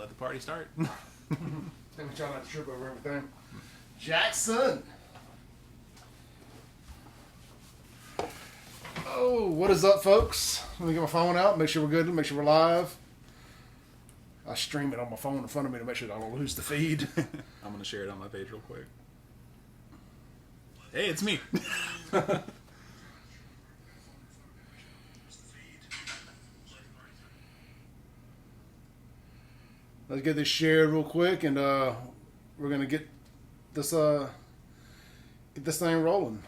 let the party start. I think we try not to trip over everything. Jackson. Oh, what is up, folks? Let me get my phone out, make sure we're good, make sure we're live. I stream it on my phone in front of me to make sure I don't lose the feed. I'm going to share it on my page real quick. Hey, it's me. Let's get this shared real quick, and we're going to get this thing rolling.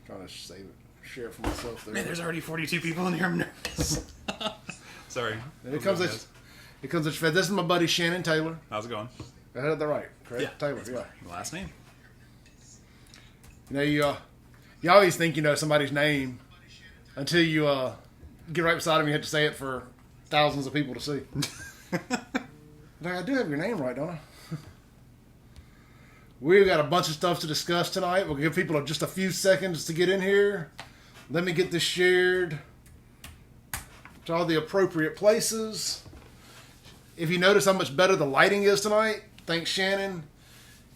Trying to save it, share it for myself there. Man, there's already 42 people in here. I'm nervous. Sorry. It comes at you. This is my buddy Shannon Taylor. How's it going? I had that right, correct? Yeah, Taylor. Yeah. Last name. You know, you always think you know somebody's name until you get right beside him. You have to say it for thousands of people to see. Like, I do have your name right, don't I? We've got a bunch of stuff to discuss tonight. We'll give people just a few seconds to get in here. Let me get this shared to all the appropriate places. If you notice how much better the lighting is tonight, thanks Shannon.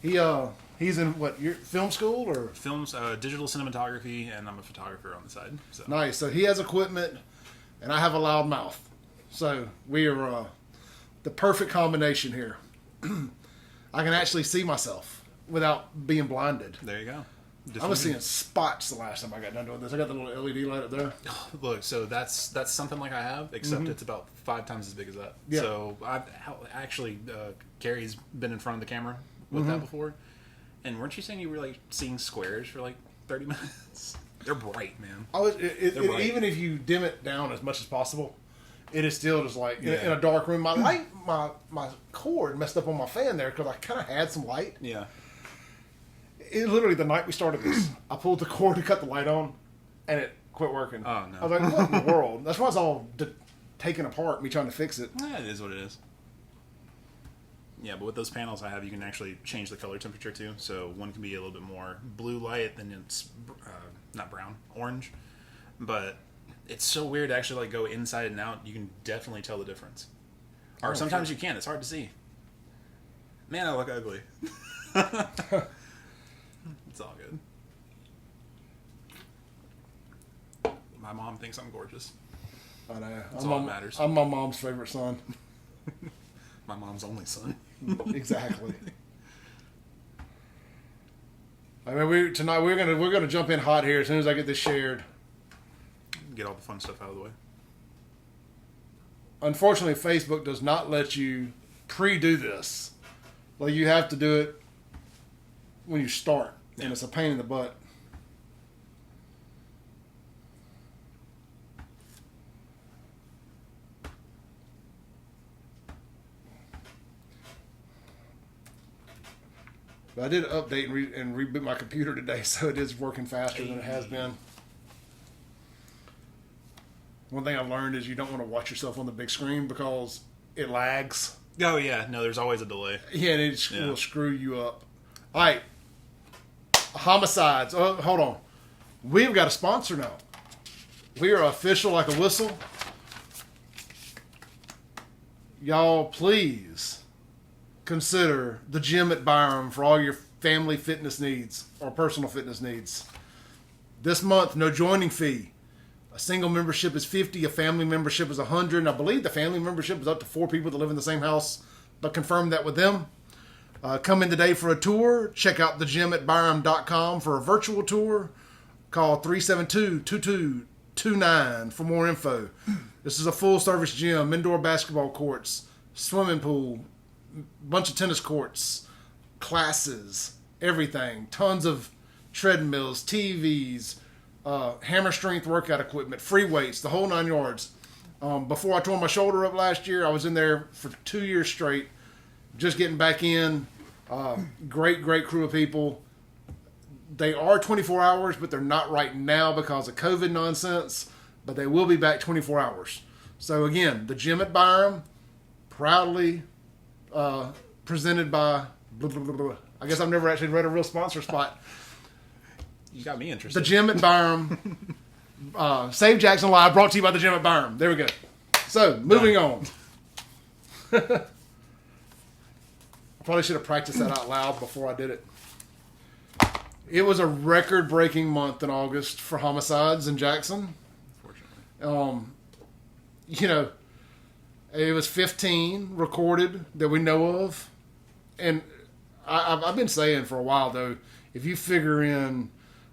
He's in what, your film school or films, digital cinematography, and I'm a photographer on the side. So. Nice. So he has equipment, and I have a loud mouth. So we are the perfect combination here. I can actually see myself without being blinded. There you go. I was seeing spots the last time I got done doing this. I got the little LED light up there. Look, so that's something like I have, except it's about 5 times as big as that. Yeah. So I've actually, Carrie's been in front of the camera with that before. And weren't you saying you were like seeing squares for like 30 minutes? They're bright, man. Bright. Even if you dim it down as much as possible, it is still just like in a dark room. My light, my cord messed up on my fan there because I kind of had some light. Yeah. It literally, the night we started this, I pulled the cord to cut the light on, and it quit working. Oh, no. I was like, what in the world? That's why it's all taken apart, me trying to fix it. Yeah, it is what it is. Yeah, but with those panels I have, you can actually change the color temperature too. So one can be a little bit more blue light, then it's not brown, orange. But it's so weird to actually like go inside and out. You can definitely tell the difference. Or sometimes you can't. It's hard to see. Man, I look ugly. It's all good. My mom thinks I'm gorgeous. I know. That's all that matters. I'm my mom's favorite son. My mom's only son. Exactly. I mean, tonight we're gonna jump in hot here as soon as I get this shared. Get all the fun stuff out of the way. Unfortunately, Facebook does not let you pre-do this. Like, you have to do it when you start. And it's a pain in the butt. But I did update and reboot my computer today, so it is working faster than it has been. One thing I've learned is you don't want to watch yourself on the big screen because it lags. Oh, yeah. No, there's always a delay. Yeah, and it will screw you up. All right. Homicides. Oh, hold on. We've got a sponsor now. We are official like a whistle. Y'all, please consider the gym at Byram for all your family fitness needs or personal fitness needs. This month, no joining fee. A single membership is $50. A family membership is $100. And I believe the family membership is up to 4 people that live in the same house, but confirm that with them. Come in today for a tour. Check out thegym@byram.com for a virtual tour. Call 372-2229 for more info. This is a full-service gym, indoor basketball courts, swimming pool, bunch of tennis courts, classes, everything. Tons of treadmills, TVs, hammer strength workout equipment, free weights, the whole 9 yards. Before I tore my shoulder up last year, I was in there for 2 years straight. Just getting back in. Great crew of people. They are 24 hours, but they're not right now because of COVID nonsense. But they will be back 24 hours. So again, the gym at Byram, proudly presented by blah, blah, blah, blah. I guess I've never actually read a real sponsor spot. You got me interested. The gym at Byram. SaveJXN Live brought to you by the gym at Byram. There we go. So, moving on. I probably should have practiced that out loud before I did it. It was a record-breaking month in August for homicides in Jackson. Unfortunately. It was 15 recorded that we know of. And I've been saying for a while, though, if you figure in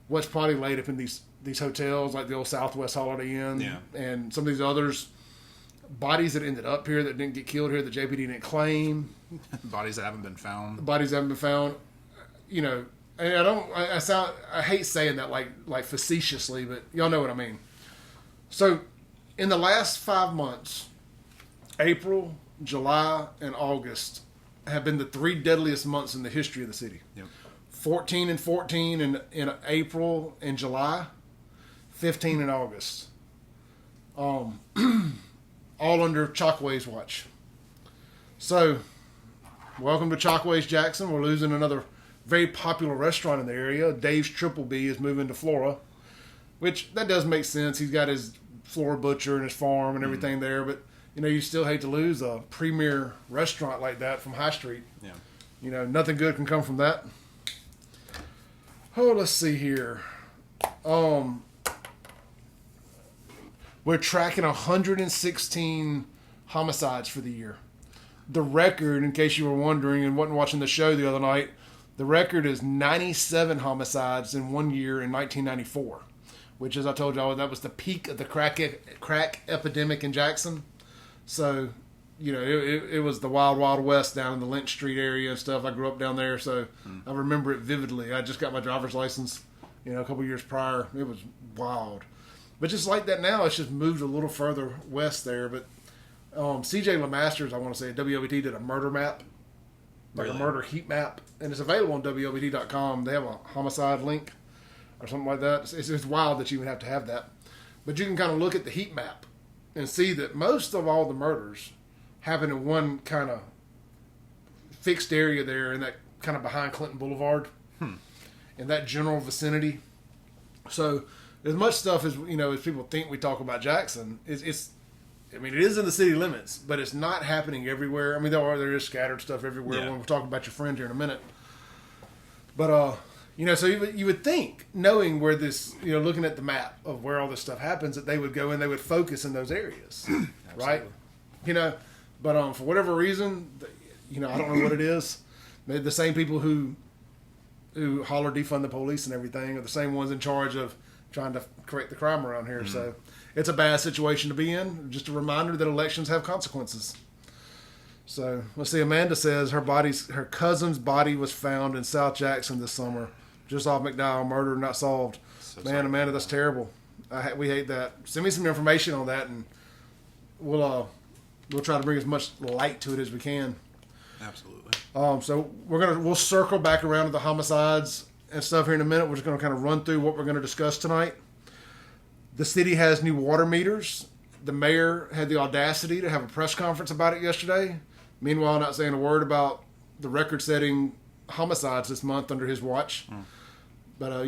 what's probably laid up in these hotels, like the old Southwest Holiday Inn and some of these others, bodies that ended up here that didn't get killed here that JPD didn't claim. Bodies that haven't been found. And I hate saying that like facetiously, but y'all know what I mean. So, in the last 5 months, April, July, and August have been the 3 deadliest months in the history of the city. Yep. 14 and 14 in April and July, 15 in August. All under Chockway's watch. So, welcome to Chockway's Jackson. We're losing another very popular restaurant in the area. Dave's Triple B is moving to Flora, which that does make sense. He's got his Flora butcher and his farm and everything there, but you still hate to lose a premier restaurant like that from High Street. Yeah. Nothing good can come from that. Oh, let's see here. We're tracking 116 homicides for the year. The record, in case you were wondering and wasn't watching the show the other night, the record is 97 homicides in 1 year in 1994, which, as I told y'all, that was the peak of the crack epidemic in Jackson. So, it was the wild, wild west down in the Lynch Street area and stuff. I grew up down there, so I remember it vividly. I just got my driver's license, a couple years prior. It was wild. But just like that now, it's just moved a little further west there. But CJ LeMasters, I want to say, at WLBT did a murder map, like a murder heat map, and it's available on WLBT.com. They have a homicide link or something like that. It's wild that you would have to have that. But you can kind of look at the heat map and see that most of all the murders happen in one kind of fixed area there, in that kind of behind Clinton Boulevard, in that general vicinity. So as much stuff as as people think we talk about Jackson, it is in the city limits, but it's not happening everywhere. There is scattered stuff everywhere. When we'll talk about your friend here in a minute. But so you would think, knowing where this, looking at the map of where all this stuff happens, that they would go and they would focus in those areas, right? But for whatever reason, I don't know what it is. The same people who holler defund the police and everything are the same ones in charge of trying to correct the crime around here. So it's a bad situation to be in. Just a reminder that elections have consequences. So let's see. Amanda says her cousin's body was found in South Jackson this summer, just off McDowell. Murder not solved. So man, sorry, Amanda, that's terrible. We hate that. Send me some information on that, and we'll try to bring as much light to it as we can. Absolutely. So we'll circle back around to the homicides and stuff here in a minute. We're just going to kind of run through what we're going to discuss tonight. The city has new water meters. The mayor had the audacity to have a press conference about it yesterday. Meanwhile, not saying a word about the record-setting homicides this month under his watch. But,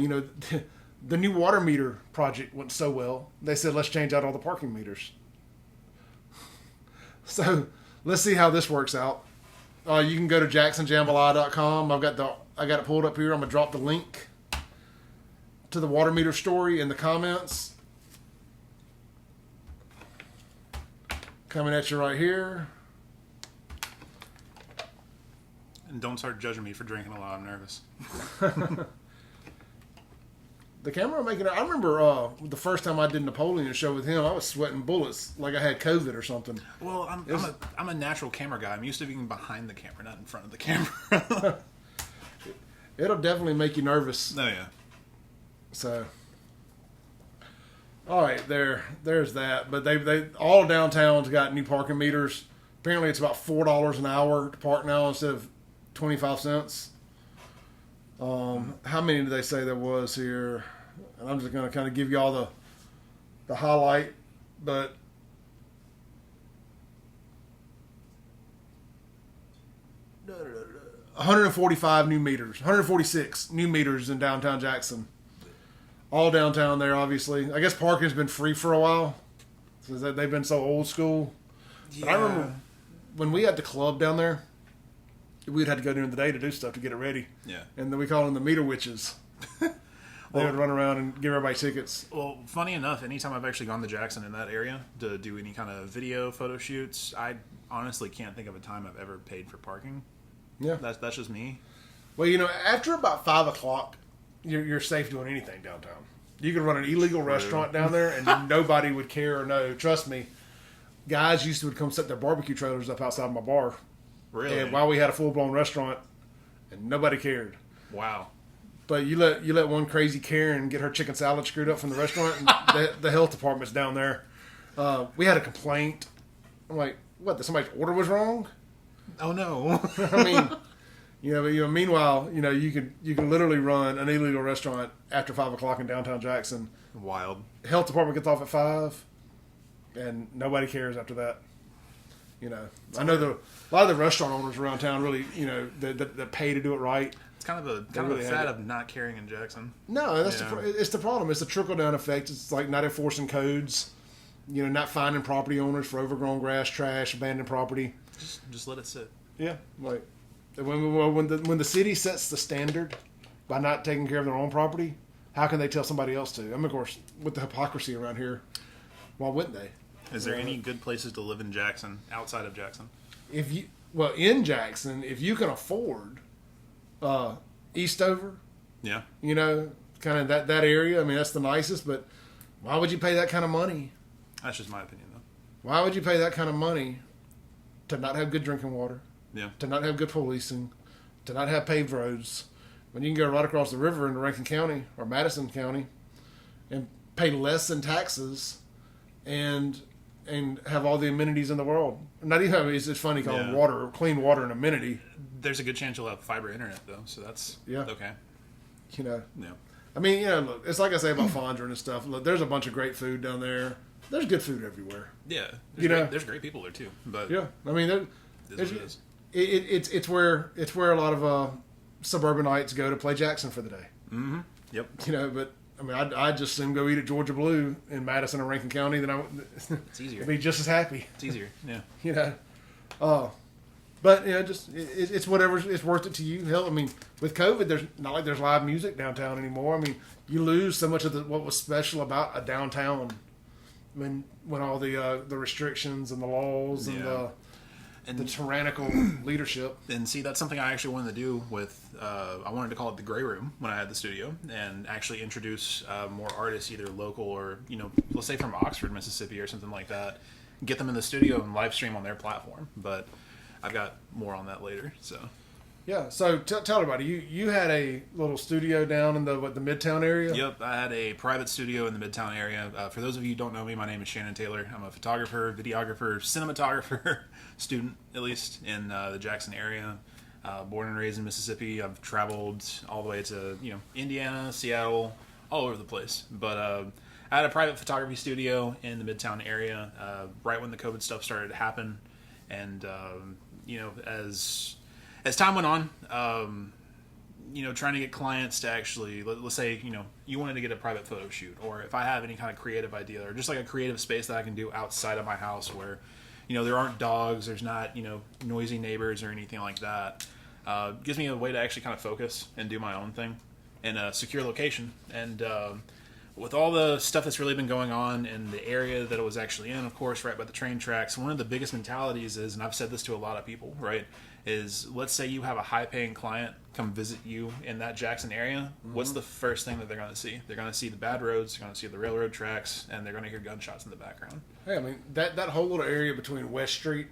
the new water meter project went so well, they said, let's change out all the parking meters. So, let's see how this works out. You can go to jacksonjambalaya.com. I got it pulled up here. I'm going to drop the link to the water meter story in the comments. Coming at you right here. And don't start judging me for drinking a lot. I'm nervous. The camera making it. I remember the first time I did Napoleon show with him, I was sweating bullets like I had COVID or something. Well, I'm a natural camera guy. I'm used to being behind the camera, not in front of the camera. It'll definitely make you nervous. Oh yeah. So, all right, there's that. But they all downtown's got new parking meters. Apparently, it's about $4 an hour to park now instead of 25 cents. How many did they say there was here? And I'm just going to kind of give you all the highlight, but 145 new meters, 146 new meters in downtown Jackson. All downtown there, obviously. I guess parking's been free for a while. So they've been so old school. Yeah. But I remember when we had the club down there, we'd had to go during the day to do stuff to get it ready. Yeah. And then we called them the meter witches. They would run around and give everybody tickets. Well, funny enough, anytime I've actually gone to Jackson in that area to do any kind of video photo shoots, I honestly can't think of a time I've ever paid for parking. Yeah. That's just me. Well, after about 5 o'clock, you're safe doing anything downtown. You could run an illegal restaurant down there and nobody would care or know. Trust me, guys used to come set their barbecue trailers up outside my bar. Really? And while we had a full-blown restaurant, and nobody cared. Wow. But you let one crazy Karen get her chicken salad screwed up from the restaurant, and the health department's down there. We had a complaint. I'm like, what? That somebody's order was wrong? Oh no. I mean, meanwhile, you can literally run an illegal restaurant after 5 o'clock in downtown Jackson. Wild. Health department gets off at 5, and nobody cares after that. I know a lot of the restaurant owners around town really, that pay to do it right. It's kind of a fad of not caring in Jackson. No, it's the problem. It's the trickle down effect. It's like not enforcing codes, not finding property owners for overgrown grass, trash, abandoned property. Just let it sit. Yeah, like when the city sets the standard by not taking care of their own property, how can they tell somebody else to? I mean, of course, with the hypocrisy around here, why wouldn't they? Is there any good places to live in Jackson outside of Jackson? In Jackson, if you can afford Eastover, Yeah. kind of that area. I mean, that's the nicest, but why would you pay that kind of money? That's just my opinion, though. Why would you pay that kind of money to not have good drinking water, Yeah. to not have good policing, to not have paved roads, when you can go right across the river into Rankin County or Madison County and pay less in taxes and have all the amenities in the world? Not even, I mean, it's funny calling water, clean water, an amenity. There's a good chance you'll have fiber internet, though, so that's okay. Yeah. I I mean, look, it's like I say about Fondren and stuff. Look, there's a bunch of great food down there. There's good food everywhere. Yeah. There's great people there, too. But yeah. I mean, it's where a lot of suburbanites go to play Jackson for the day. Mm-hmm. Yep. But I mean, I'd just assume go eat at Georgia Blue in Madison or Rankin County. Then it's easier. I'd be just as happy. It's easier. Yeah. But it's whatever. It's worth it to you. Hell, I mean, with COVID, there's not like there's live music downtown anymore. I mean, you lose so much of what was special about a downtown when all the restrictions and the laws and the tyrannical leadership. And see, that's something I actually wanted to do with, I wanted to call it the Gray Room when I had the studio, and actually introduce more artists, either local or, let's say from Oxford, Mississippi or something like that, get them in the studio and live stream on their platform. But I've got more on that later, so. Yeah, so tell everybody, you had a little studio down in the Midtown area? Yep, I had a private studio in the Midtown area. For those of you who don't know me, my name is Shannon Taylor. I'm a photographer, videographer, cinematographer, student, at least, in the Jackson area. Born and raised in Mississippi. I've traveled all the way to, Indiana, Seattle, all over the place. But I had a private photography studio in the Midtown area right when the COVID stuff started to happen. And, as time went on, trying to get clients to actually, let's say, you wanted to get a private photo shoot, or if I have any kind of creative idea, or just like a creative space that I can do outside of my house where, there aren't dogs, there's not, noisy neighbors or anything like that. Gives me a way to actually kind of focus and do my own thing in a secure location. And with all the stuff that's really been going on in the area that it was actually in, of course, right by the train tracks, one of the biggest mentalities is, and I've said this to a lot of people, right, is let's say you have a high-paying client come visit you in that Jackson area. Mm-hmm. What's the first thing that they're going to see? They're going to see the bad roads, they're going to see the railroad tracks, and they're going to hear gunshots in the background. Hey, I mean, that whole little area between West Street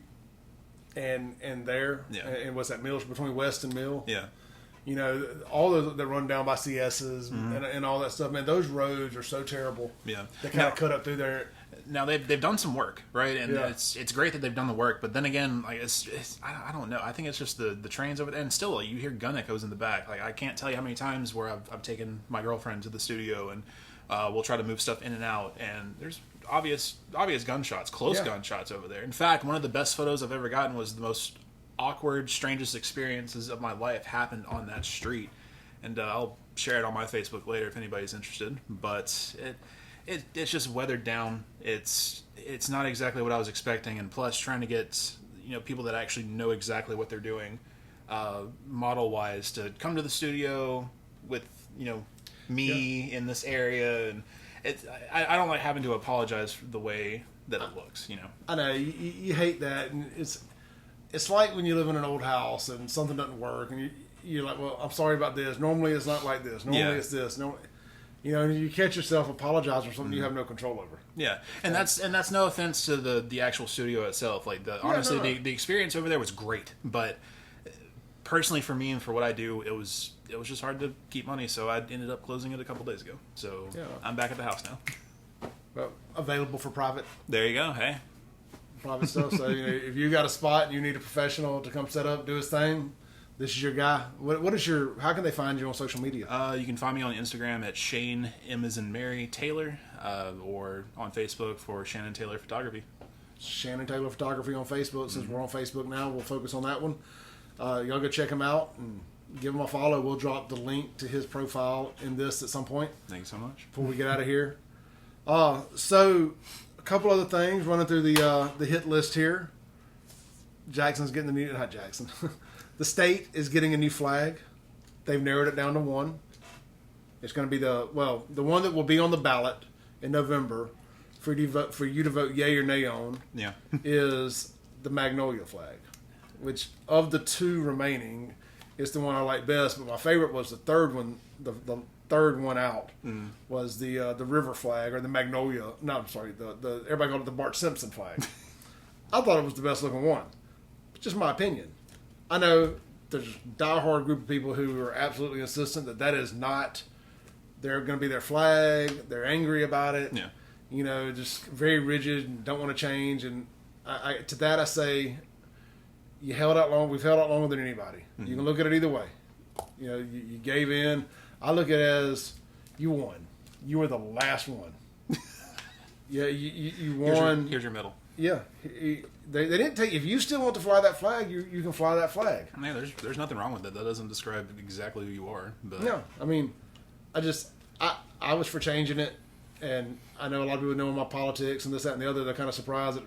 and there, and what's that, Mill, between West and Mill? Yeah. All those that run down by CS's and all that stuff, man, those roads are so terrible. Yeah. They kind of cut up through there. Now they've done some work, right? And it's great that they've done the work, but then again, like I don't know. I think it's just the trains over there, and still you hear gun echoes in the back. Like I can't tell you how many times where I've taken my girlfriend to the studio and we'll try to move stuff in and out, and there's obvious gunshots, close gunshots over there. In fact, one of the best photos I've ever gotten was the most awkward, strangest experiences of my life happened on that street, and I'll share it on my Facebook later if anybody's interested. But it's just weathered down. It's it's not exactly what I was expecting, and plus trying to get people that actually know exactly what they're doing, model wise, to come to the studio with me in this area, and I don't like having to apologize for the way that it looks. I know you hate that, and it's like when you live in an old house and something doesn't work, and you're like, well, I'm sorry about this. Normally it's not like this. Normally it's this. No, you catch yourself apologizing for something you have no control over. Yeah, and that's no offense to the actual studio itself. Like honestly, the experience over there was great, but personally for me and for what I do, it was just hard to keep money, so I ended up closing it a couple days ago. So I'm back at the house now. Well, available for private. There you go. Hey, private stuff. So if you got a spot and you need a professional to come set up, do his thing, this is your guy. How can they find you on social media? You can find me on Instagram at Shane M as in Mary Taylor, or on Facebook for Shannon Taylor Photography. Shannon Taylor Photography on Facebook. Since we're on Facebook now, we'll focus on that one. Y'all go check him out and give him a follow. We'll drop the link to his profile in this at some point. Thanks so much. Before we get out of here. So a couple other things running through the hit list here. Jackson's getting not Jackson. The state is getting a new flag. They've narrowed it down to one. It's going to be the one that will be on the ballot in November for you to vote yay or nay on. Yeah. Is the Magnolia flag, which of the two remaining is the one I like best. But my favorite was the third one. The third one out was the river flag, or the Magnolia. No, I'm sorry. The everybody called it the Bart Simpson flag. I thought it was the best looking one. It's just my opinion. I know there's a diehard group of people who are absolutely insistent that is not. They're going to be their flag. They're angry about it. Yeah. Just very rigid and don't want to change. And to that I say, you held out long. We've held out longer than anybody. Mm-hmm. You can look at it either way. You gave in. I look at it as you won. You were the last one. Yeah, you won. Here's your medal. Yeah, they didn't take. If you still want to fly that flag, you can fly that flag. I mean, there's nothing wrong with it. That doesn't describe exactly who you are. But no, I mean, I was for changing it, and I know a lot of people know my politics and this, that, and the other. They're kind of surprised that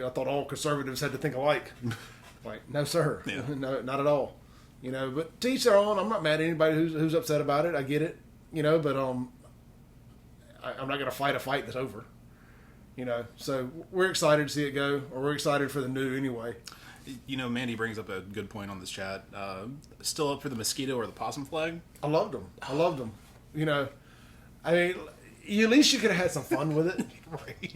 I thought all conservatives had to think alike. Like, no, sir, no, not at all. But to each their own. I'm not mad at anybody who's upset about it. I get it, but I'm not going to fight a fight that's over. So we're excited to see it go, or we're excited for the new anyway. Mandy brings up a good point on this chat. Still up for the mosquito or the possum flag? I loved them. I mean, at least you could have had some fun with it. Right.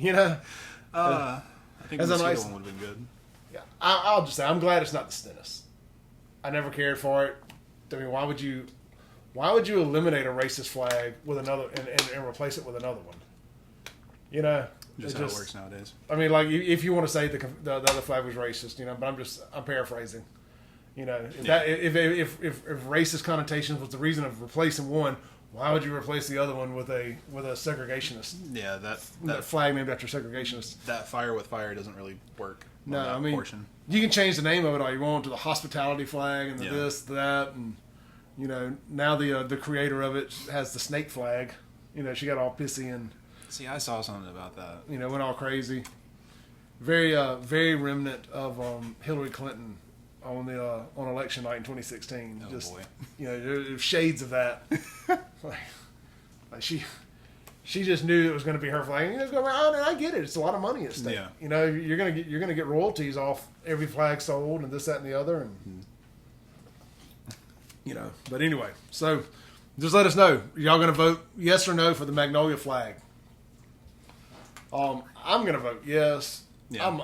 I think the mosquito one would have been good. Yeah, I'll just say I'm glad it's not the Stennis. I never cared for it. I mean, why would you eliminate a racist flag with another and replace it with another one? Just how it works nowadays. I mean, like, if you want to say the other flag was racist, but I'm paraphrasing. If racist connotations was the reason of replacing one, why would you replace the other one with a segregationist? Yeah, that flag named after segregationists. That fire with fire doesn't really work. No, I mean, portion. You can change the name of it all you want to the hospitality flag and the this, that, and now the creator of it has the snake flag. She got all pissy and. See, I saw something about that. Went all crazy. Very, very remnant of Hillary Clinton on election night in 2016. Oh boy. There's shades of that. like she just knew it was going to be her flag. And I get it. It's a lot of money at stake. Yeah. You're gonna get royalties off every flag sold and this, that, and the other, and But anyway, so just let us know. Y'all going to vote yes or no for the Magnolia flag? I'm going to vote yes. Yeah.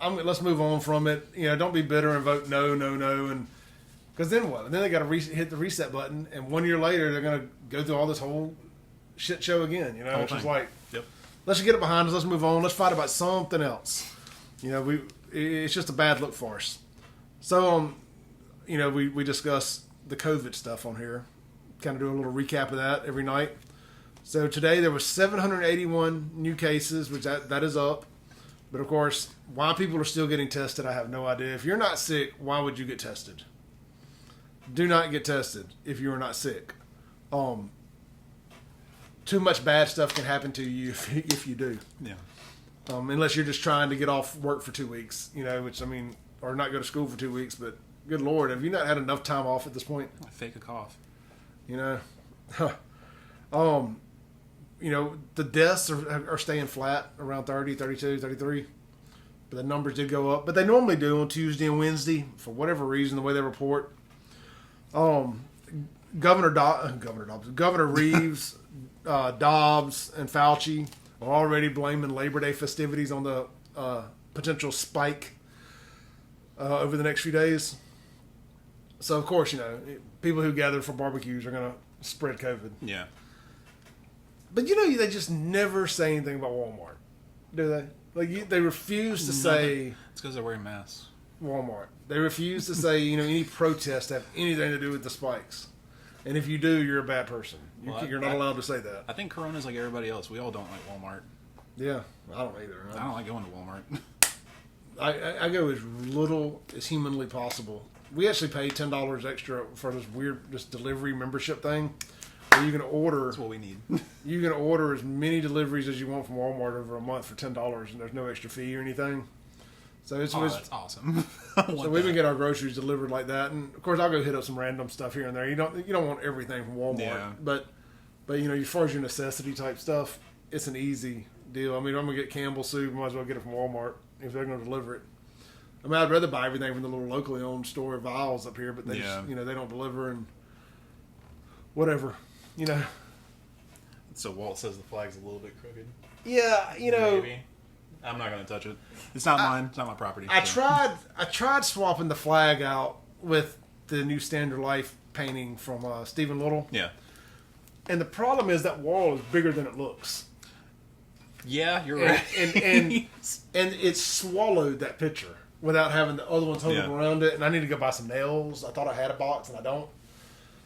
Let's move on from it. Don't be bitter and vote no, and because then what? And then they got to hit the reset button, and 1 year later they're going to go through all this whole shit show again. It's just like, let's just get it behind us. Let's move on. Let's fight about something else. It's just a bad look for us. So, we discuss the COVID stuff on here. Kind of do a little recap of that every night. So today there were 781 new cases, which that is up. But of course, why people are still getting tested, I have no idea. If you're not sick, why would you get tested? Do not get tested if you are not sick. Too much bad stuff can happen to you if you do. Yeah. unless you're just trying to get off work for 2 weeks, which, I mean, or not go to school for 2 weeks, but good Lord, have you not had enough time off at this point? Fake a cough. The deaths are staying flat around 30, 32, 33. But the numbers did go up. But they normally do on Tuesday and Wednesday, for whatever reason, the way they report. Governor Reeves, Dobbs, and Fauci are already blaming Labor Day festivities on the potential spike over the next few days. So, of course, people who gather for barbecues are going to spread COVID. Yeah. But, they just never say anything about Walmart, do they? They refuse to say... It's because they're wearing masks. Walmart. They refuse to say, any protests have anything to do with the spikes. And if you do, you're a bad person. You're not allowed to say that. I think Corona's like everybody else. We all don't like Walmart. Yeah, I don't either. I don't like going to Walmart. I go as little as humanly possible. We actually pay $10 extra for this delivery membership thing. Where you can order. That's what we need. You can order as many deliveries as you want from Walmart over a month for $10, and there's no extra fee or anything. So that's awesome. So we can get our groceries delivered like that, and of course I'll go hit up some random stuff here and there. You don't want everything from Walmart, yeah. but as far as your necessity type stuff, it's an easy deal. I mean, I'm gonna get Campbell soup. Might as well get it from Walmart if they're gonna deliver it. I mean, I'd rather buy everything from the little locally owned store Vials up here, but they just, they don't deliver and whatever. So Walt says the flag's a little bit crooked. Yeah, Maybe. I'm not going to touch it. It's not mine. It's not my property. I tried swapping the flag out with the new Standard Life painting from Stephen Little. Yeah. And the problem is that wall is bigger than it looks. Yeah, you're right. And it swallowed that picture without having the other ones holding around it. And I need to go buy some nails. I thought I had a box and I don't.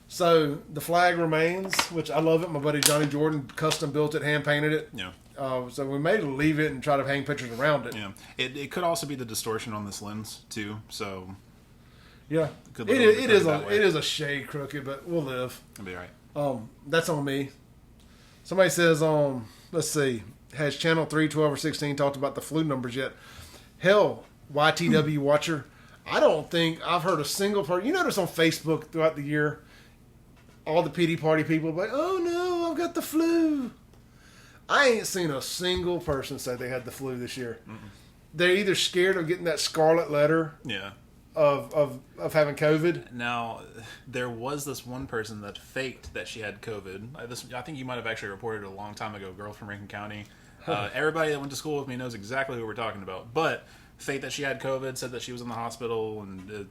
So the flag remains, which I love it. My buddy Johnny Jordan custom built it, hand painted it. Yeah. So we may leave it and try to hang pictures around it. Yeah. It could also be the distortion on this lens too. So yeah, it is a shade crooked, but we'll live. It'll be all right. That's on me. Somebody says, let's see, has Channel 3, 12, or 16 talked about the flu numbers yet? Hell, YTW watcher, I don't think I've heard a single person. You notice on Facebook throughout the year, all the pity party people are like, oh no, I've got the flu. I ain't seen a single person say they had the flu this year. Mm-mm. They're either scared of getting that scarlet letter of having COVID. Now, there was this one person that faked that she had COVID. I think you might have actually reported it a long time ago, a girl from Rankin County. Everybody that went to school with me knows exactly who we're talking about. But faked that she had COVID, said that she was in the hospital, and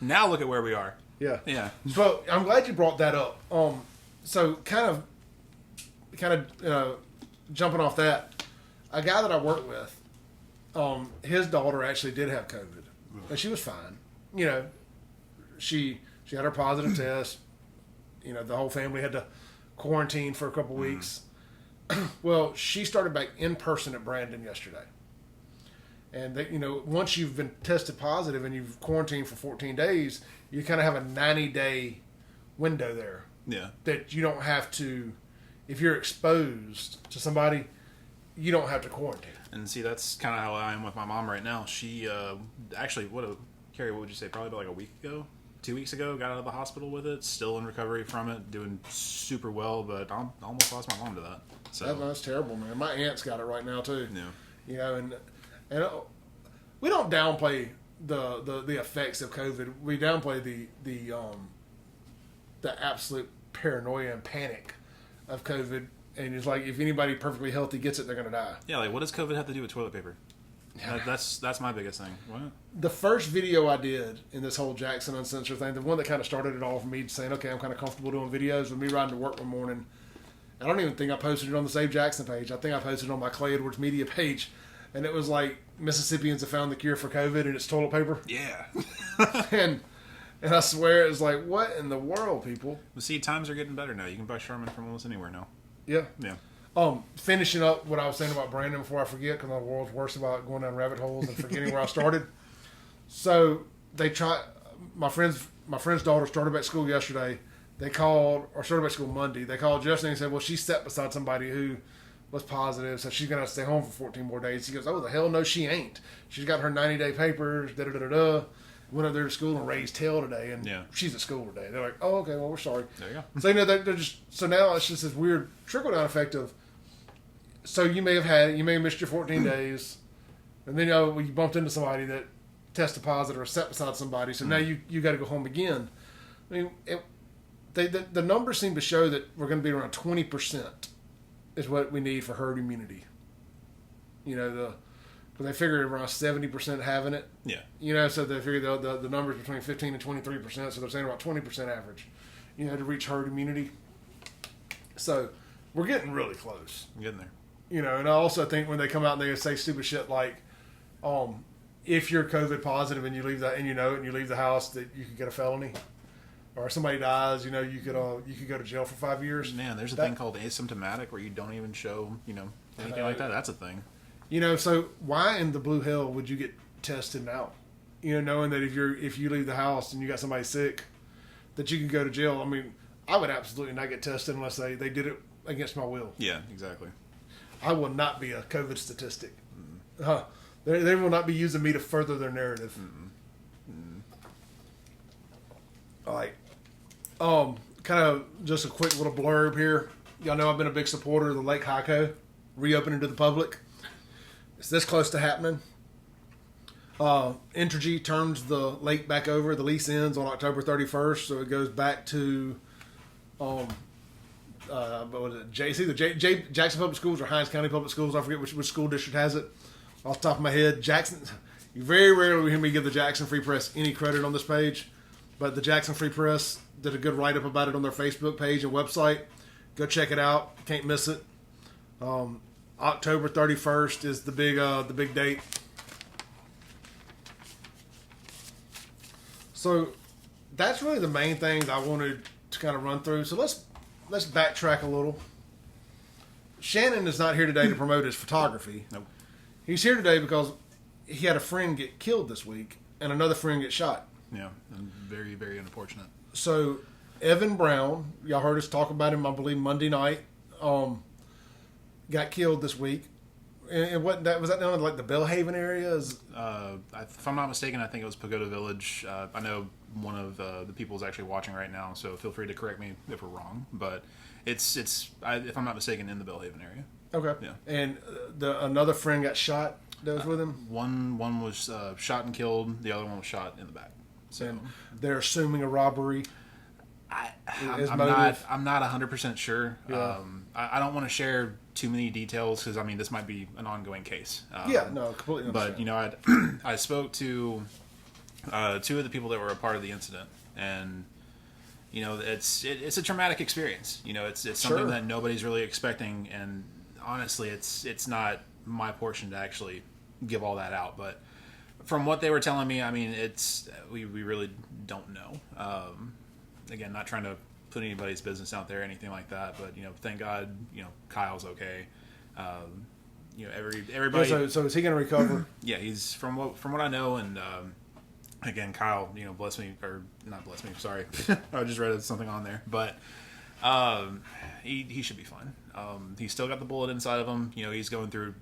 now look at where we are. Yeah. Yeah. So I'm glad you brought that up. So kind of jumping off that, a guy that I work with, his daughter actually did have COVID, and she was fine. She had her positive test. The whole family had to quarantine for a couple weeks. Well, she started back in person at Brandon yesterday. And once you've been tested positive and you've quarantined for 14 days, you kind of have a 90-day window there. Yeah. That you don't have to, if you're exposed to somebody, you don't have to quarantine. And see, that's kind of how I am with my mom right now. She actually, Carrie, what would you say? Probably about like a week ago, 2 weeks ago, got out of the hospital with it, still in recovery from it, doing super well, but I almost lost my mom to that. So that's terrible, man. My aunt's got it right now too. Yeah. And we don't downplay the effects of COVID. We downplay the absolute paranoia and panic of COVID. And it's like, if anybody perfectly healthy gets it, they're going to die. Yeah, like what does COVID have to do with toilet paper? That's my biggest thing. What? The first video I did in this whole JXN Uncensored thing, the one that kind of started it all for me saying, okay, I'm kind of comfortable doing videos, with me riding to work one morning. I don't even think I posted it on the SaveJXN page. I think I posted it on my Clay Edwards media page. And it was like, Mississippians have found the cure for COVID and it's toilet paper. Yeah. and I swear it was like, what in the world, people? Well, see, times are getting better now. You can buy Sherman from almost anywhere now. Yeah. Yeah. Finishing up what I was saying about Brandon before I forget, because my world's worse about going down rabbit holes and forgetting where I started. So they tried. My friend's daughter started back school yesterday. They called, or started back school Monday. They called yesterday and said, well, she sat beside somebody who was positive, so she's going to stay home for 14 more days. He goes, oh, the hell no, she ain't. She's got her 90-day papers, da-da-da-da-da. Went up there to school and raised hell today, and she's at school today. They're like, oh, okay, well, we're sorry. There you go. So, you know, they're just, so now it's just this weird trickle-down effect of, so you may have missed your 14 days, and then, you know, you bumped into somebody that tested positive or sat beside somebody, so now you got to go home again. I mean, the numbers seem to show that we're going to be around 20% is what we need for herd immunity. You know, but they figure around 70% having it. Yeah. You know, so they figure the numbers between 15 and 23%, so they're saying about 20% average, you know, to reach herd immunity. So we're getting really close. I'm getting there. You know, and I also think when they come out and they say stupid shit like, if you're COVID positive and you leave and you know it and you leave the house, that you could get a felony. Or if somebody dies, you know, you could go to jail for 5 years. Man, there's a thing called asymptomatic where you don't even show, you know, anything like that. That's a thing. You know, so why in the blue hell would you get tested now? You know, knowing that if you leave the house and you got somebody sick, that you can go to jail. I mean, I would absolutely not get tested unless they did it against my will. Yeah, exactly. I will not be a COVID statistic. They will not be using me to further their narrative. All right. Kind of just a quick little blurb here. Y'all know I've been a big supporter of the Lake Hyco reopening to the public. It's this close to happening. Entergy turns the lake back over. The lease ends on October 31st, so it goes back to what was it? Jackson Public Schools or Hinds County Public Schools. I forget which school district has it. Off the top of my head, Jackson. You very rarely hear me give the Jackson Free Press any credit on this page, but the Jackson Free Press did a good write-up about it on their Facebook page and website. Go check it out. Can't miss it. October 31st is the big date. So that's really the main things I wanted to kind of run through. So let's backtrack a little. Shannon is not here today to promote his photography. Nope. He's here today because he had a friend get killed this week and another friend get shot. Yeah, and very, very unfortunate. So Evan Brown, y'all heard us talk about him, I believe, Monday night. Got killed this week. And what was that down in like the Bellhaven area? If I'm not mistaken, I think it was Pagoda Village. I know one of the people is actually watching right now, so feel free to correct me if we're wrong. But it's if I'm not mistaken, in the Bellhaven area. Okay. Yeah. And another friend got shot that was with him? One was shot and killed. The other one was shot in the back. So and they're assuming a robbery. I'm not 100% sure. Yeah. I don't want to share too many details because I mean this might be an ongoing case. Completely understand. But you know, I spoke to two of the people that were a part of the incident, and you know, it's a traumatic experience. You know, it's something that nobody's really expecting, and honestly, it's not my portion to actually give all that out. But from what they were telling me, I mean, we really don't know. Again, not trying to put anybody's business out there or anything like that, but you know, thank God, you know, Kyle's okay. You know, everybody. Yeah, so is he going to recover? Yeah, he's from what I know, and again, Kyle, you know, bless me or not bless me. Sorry, I just read something on there, but he should be fine. He's still got the bullet inside of him. You know, he's going through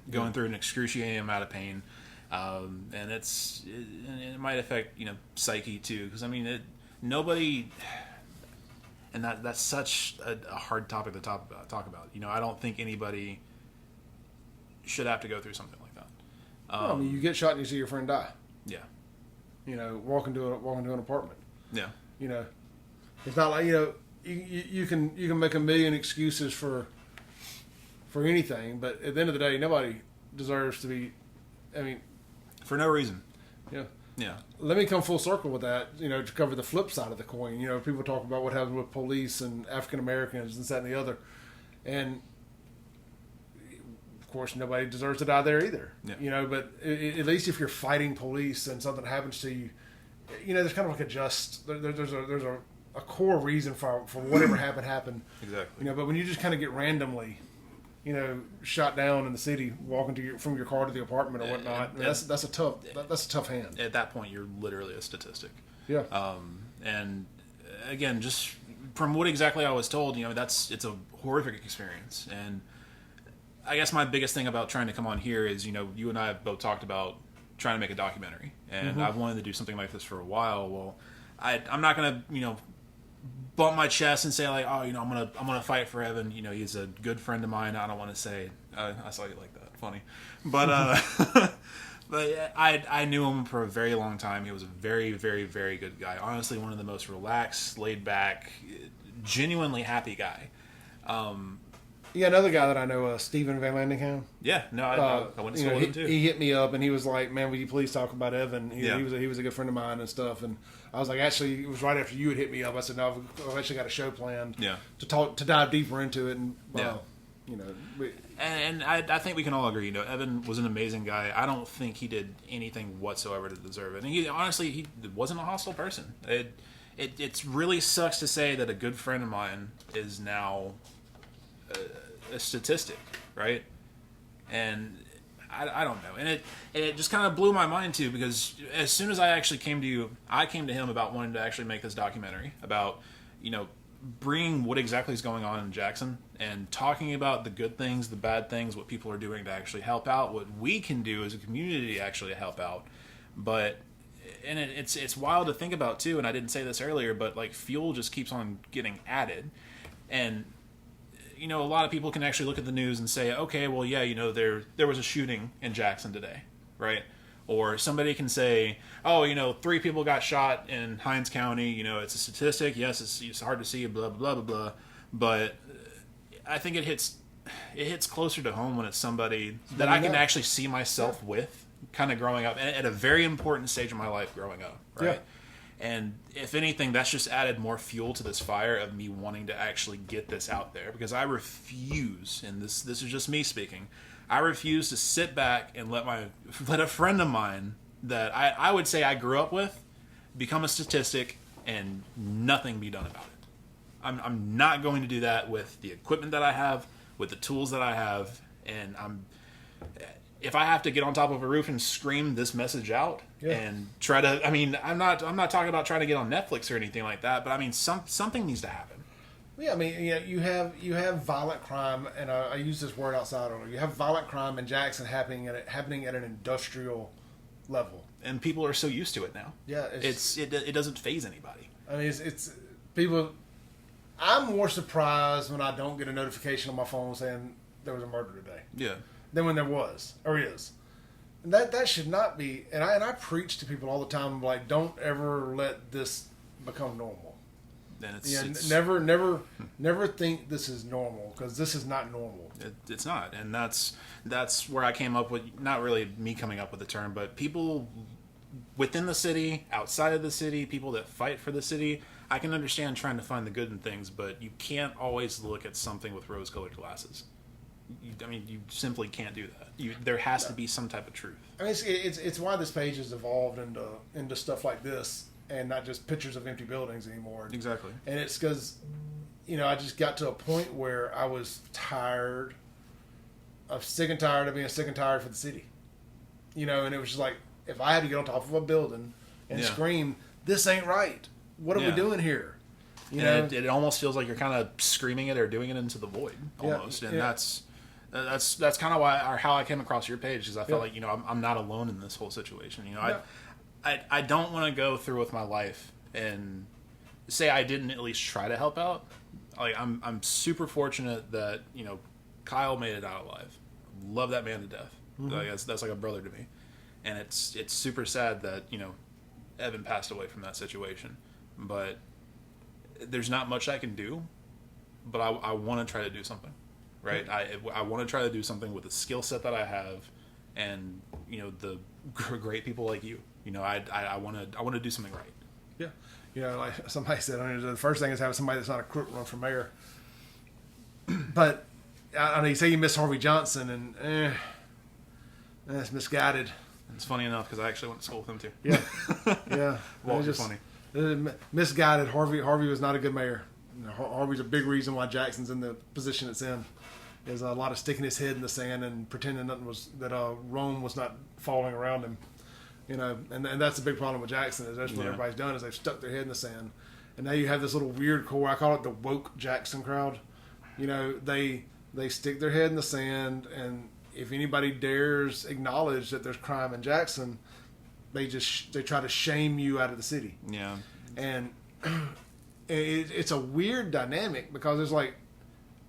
going through an excruciating amount of pain. And it might affect, you know, psyche too, because I mean, nobody, and that's such a hard topic to talk about. You know, I don't think anybody should have to go through something like that. I mean, you get shot and you see your friend die. Yeah. You know, walking to an apartment. Yeah. You know, it's not like, you know, you can make a million excuses for anything, but at the end of the day, nobody deserves to be. I mean. For no reason. Yeah. Yeah. Let me come full circle with that, you know, to cover the flip side of the coin. You know, people talk about what happens with police and African Americans and that and the other. And, of course, nobody deserves to die there either. Yeah. You know, but at least if you're fighting police and something happens to you, you know, there's kind of like there's a core reason for whatever happened. Exactly. You know, but when you just kind of get randomly, you know, shot down in the city, walking from your car to the apartment or whatnot. That's a tough hand. At that point, you're literally a statistic. Yeah. And again, just from what exactly I was told, it's a horrific experience. And I guess my biggest thing about trying to come on here is, you and I have both talked about trying to make a documentary, and I've wanted to do something like this for a while. Well, I'm not gonna, bump my chest and say like, oh, I'm gonna fight for Evan. He's a good friend of mine. I don't want to say I saw you like that, funny, but but I knew him for a very long time. He was a very, very, very good guy. Honestly, one of the most relaxed, laid back, genuinely happy guy. Yeah, another guy that I know, Stephen Van Landingham. Yeah, no, I went to school with him too. He hit me up and he was like, "Man, will you please talk about Evan?" He was a good friend of mine and stuff. And I was like, actually, it was right after you had hit me up. I said, "No, I've actually got a show planned to dive deeper into it." And and I think we can all agree. Evan was an amazing guy. I don't think he did anything whatsoever to deserve it. And he wasn't a hostile person. It really sucks to say that a good friend of mine is now a statistic, right? And I don't know, and it just kind of blew my mind too, because as soon as I actually came to him about wanting to actually make this documentary about bringing what exactly is going on in Jackson and talking about the good things, the bad things, what people are doing to actually help out, what we can do as a community to actually help out. But and it's wild to think about too, and I didn't say this earlier, but like fuel just keeps on getting added. And a lot of people can actually look at the news and say, okay, well, yeah, there was a shooting in Jackson today, right? Or somebody can say, oh, 3 people got shot in Hinds County. It's a statistic. Yes, it's hard to see, blah, blah, blah, blah. But I think it hits closer to home when it's somebody that I can actually see myself with, kind of growing up, at a very important stage of my life growing up, right? Yeah. And if anything, that's just added more fuel to this fire of me wanting to actually get this out there, because I refuse, and this is just me speaking, I refuse to sit back and let a friend of mine that I would say I grew up with become a statistic and nothing be done about it. I'm not going to do that with the equipment that I have, with the tools that I have, and if I have to get on top of a roof and scream this message out and try to, I'm not talking about trying to get on Netflix or anything like that, but something needs to happen. Yeah, you have violent crime, and I use this word outside on it. You have violent crime in Jackson happening at an industrial level, and people are so used to it now. Yeah, it doesn't faze anybody. It's people. I'm more surprised when I don't get a notification on my phone saying there was a murder today. Yeah. Than when there was or is. And that should not be. And I preach to people all the time, like, don't ever let this become normal. And never think this is normal, because this is not normal. It's not, and that's where I came up with, not really me coming up with the term, but people within the city, outside of the city, people that fight for the city. I can understand trying to find the good in things, but you can't always look at something with rose-colored glasses. You simply can't do that. There has to be some type of truth. It's why this page has evolved into stuff like this, and not just pictures of empty buildings anymore. Exactly. And it's because, I just got to a point where I was tired of sick and tired of being sick and tired for the city. And it was just like, if I had to get on top of a building and scream, "This ain't right. What are we doing here?" It almost feels like you're kind of screaming it or doing it into the void almost. And that's kind of how I came across your page, because I felt like, I'm not alone in this whole situation. I don't want to go through with my life and say I didn't at least try to help out. Like, I'm super fortunate that, Kyle made it out alive. Love that man to death. Mm-hmm. Like, that's like a brother to me. And it's super sad that, Evan passed away from that situation. But there's not much I can do, but I want to try to do something, right? I want to try to do something with the skill set that I have, and the great people like you. I want to do something right. Yeah, like somebody said, the first thing is having somebody that's not a crook run for mayor. But I know you say you miss Harvey Johnson, and that's misguided. It's funny enough, because I actually went to school with him too. Yeah. Walter's funny. Misguided. Harvey was not a good mayor. Harvey's a big reason why Jackson's in the position it's in. There's a lot of sticking his head in the sand and pretending Rome was not falling around him. And that's the big problem with Jackson, is that's what everybody's done, is they've stuck their head in the sand. and now you have this little weird core. I call it the woke Jackson crowd. You know, they stick their head in the sand, and if anybody dares acknowledge that there's crime in Jackson, they try to shame you out of the city. Yeah, and it's a weird dynamic because it's like,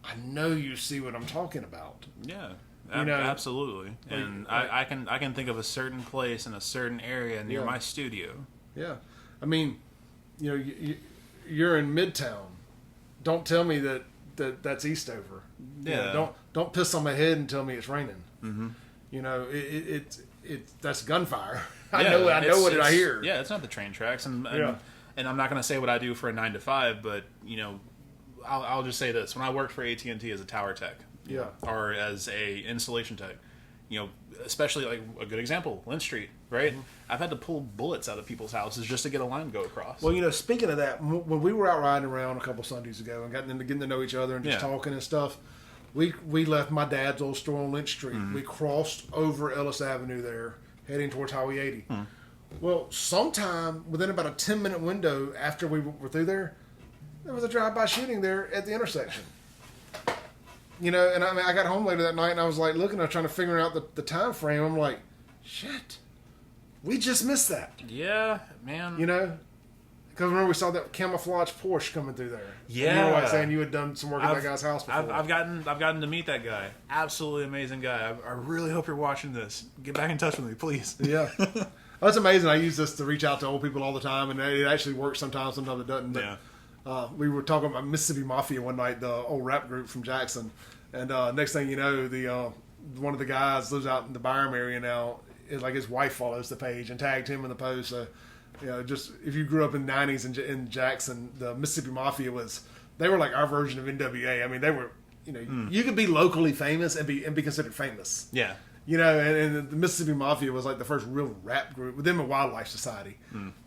I know you see what I'm talking about. Yeah. You know, absolutely, and I can think of a certain place in a certain area near my studio. Yeah, I mean, you know, you're in Midtown. Don't tell me that's Eastover. Yeah. You know, don't piss on my head and tell me it's raining. Mm-hmm. You know, that's gunfire. I know what I hear. Yeah, it's not the train tracks, and I'm not going to say what I do for a 9 to 5, but you know, I'll just say this: when I worked for AT&T as a tower tech. Yeah. Or as a installation tech, you know, especially like a good example, Lynch Street, right? Mm-hmm. I've had to pull bullets out of people's houses just to get a line to go across. Well, you know, speaking of that, when we were out riding around a couple Sundays ago and getting to know each other and just talking and stuff, we left my dad's old store on Lynch Street. Mm-hmm. We crossed over Ellis Avenue there, heading towards Highway 80. Mm-hmm. Well, sometime within about a 10-minute window after we were through there was a drive-by shooting there at the intersection. You know, and I mean, I got home later that night and I was like looking, I was trying to figure out the time frame. I'm like, shit, we just missed that. Yeah, man. You know, because remember we saw that camouflage Porsche coming through there. Yeah, and you were like saying you had done some work at that guy's house before. I've gotten to meet that guy. Absolutely amazing guy. I really hope you're watching this. Get back in touch with me, please. Yeah, that's amazing. I use this to reach out to old people all the time, and it actually works sometimes. Sometimes it doesn't. But, we were talking about Mississippi Mafia one night, the old rap group from Jackson. And next thing you know, the one of the guys lives out in the Byram area now. Like his wife follows the page and tagged him in the post. So, you know, just if you grew up in the '90s in Jackson, the Mississippi Mafia they were like our version of NWA. I mean, they were, you know, you could be locally famous and be considered famous. Yeah. You know, and the Mississippi Mafia was like the first real rap group with them and Wildlife Society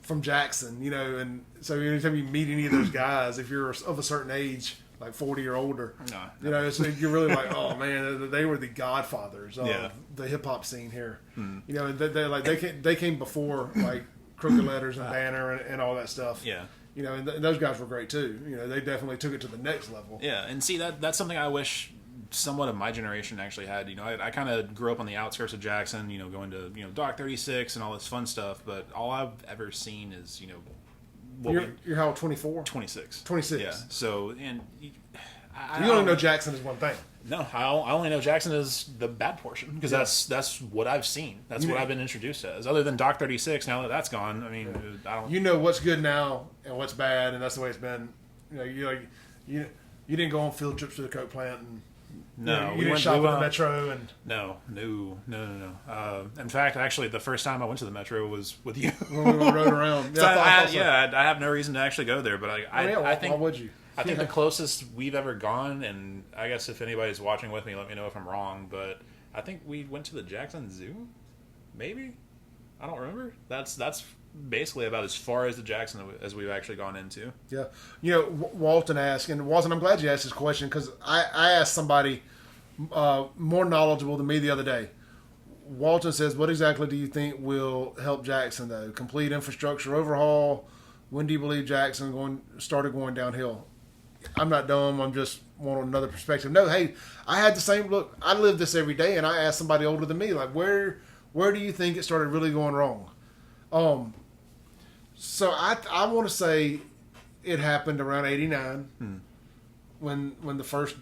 from Jackson. You know, and so anytime you meet any of those guys, if you're of a certain age, like 40 or older, you know, so you're really like, oh man, they were the godfathers of the hip hop scene here. You know, they came before like Crooked Letters and Banner and all that stuff. Yeah. You know, and those guys were great too. You know, they definitely took it to the next level. Yeah, and see that's something I wish somewhat of my generation actually had. You know, I kind of grew up on the outskirts of Jackson. You know, going to Dock 36 and all this fun stuff. But all I've ever seen is you're how old? 24? 26. 26. Yeah. So, and you only know Jackson is one thing. No, I only know Jackson is the bad portion because that's what I've seen. That's what I've been introduced as. Other than Dock 36, now that that's gone, I mean, I don't. You know what's good now and what's bad, and that's the way it's been. You know, you didn't go on field trips to the coke plant and. No, you didn't shop at the Metro and no. In fact, actually, the first time I went to the Metro was with you when we rode around. I have no reason to actually go there, but I think why would you? I think the closest we've ever gone, and I guess if anybody's watching with me, let me know if I'm wrong. But I think we went to the Jackson Zoo, maybe. I don't remember. That's basically about as far as the Jackson as we've actually gone into. Yeah. You know, Walton asked, and Walton, I'm glad you asked this question because I asked somebody more knowledgeable than me the other day. Walton says, what exactly do you think will help Jackson, though? Complete infrastructure overhaul? When do you believe Jackson started going downhill? I'm not dumb. I'm just want another perspective. No, hey, I had the same look. I live this every day, and I asked somebody older than me, like, where do you think it started really going wrong? So I want to say it happened around '89 when the first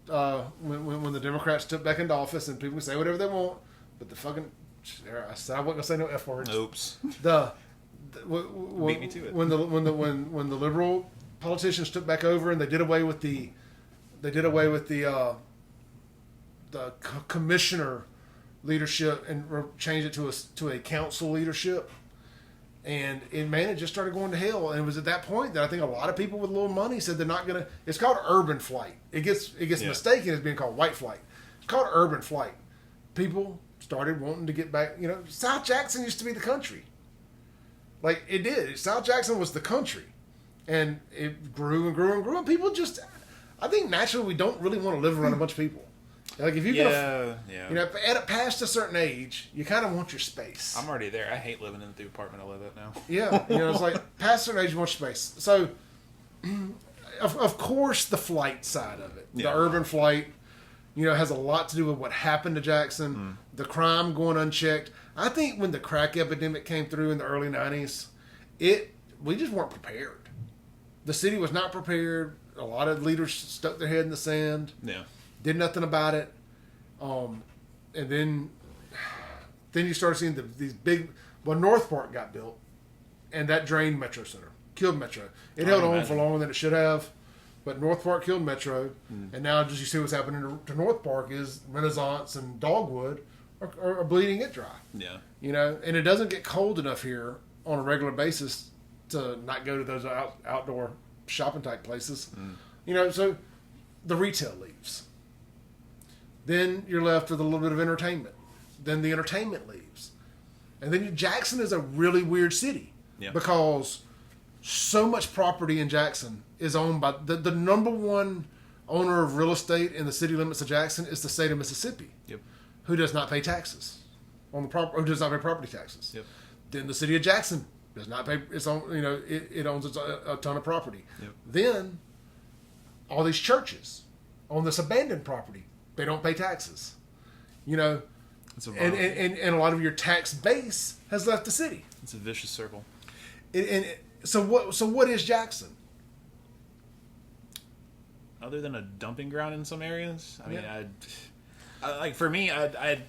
when the Democrats took back into office, and people can say whatever they want, but the fucking I said I wasn't gonna say no F words. Oops. Beat me to it. When the liberal politicians took back over and they did away with the commissioner leadership and changed it to a council leadership. And it just started going to hell. And it was at that point that I think a lot of people with a little money said they're not going to. It's called urban flight. It gets mistaken as being called white flight. It's called urban flight. People started wanting to get back. You know, South Jackson used to be the country. Like it did. South Jackson was the country, and it grew and grew and grew. And people just, I think naturally we don't really want to live around a bunch of people. Like if you you know, past a certain age, you kind of want your space. I'm already there. I hate living in the apartment I live at now. Yeah, you know, it's like past a certain age, you want your space. So of course, the flight side of it, Yeah. the urban flight, has a lot to do with what happened to Jackson, the crime going unchecked. I think when the crack epidemic came through in the early 90s, we just weren't prepared. The city was not prepared. A lot of leaders stuck their head in the sand. Yeah. Did nothing about it. And then you started seeing these big... Well, North Park got built, and that drained Metro Center. Killed Metro. It held on for longer than it should have, but North Park killed Metro. And now just you see what's happening to North Park is Renaissance and Dogwood are bleeding it dry. Yeah. And it doesn't get cold enough here on a regular basis to not go to those outdoor shopping type places. So the retail leaves. Then you're left with a little bit of entertainment. Then the entertainment leaves. And then Jackson is a really weird city. Yeah. Because so much property in Jackson is owned by... The number one owner of real estate in the city limits of Jackson is the state of Mississippi. Yep. Who does not pay taxes on the who does not pay property taxes. Yep. Then the city of Jackson does not pay its own, it owns a ton of property. Yep. Then all these churches on this abandoned property, they don't pay taxes. It's And a lot of your tax base has left the city. It's a vicious circle. So what is Jackson? Other than a dumping ground in some areas, I mean, Yeah. like for me, I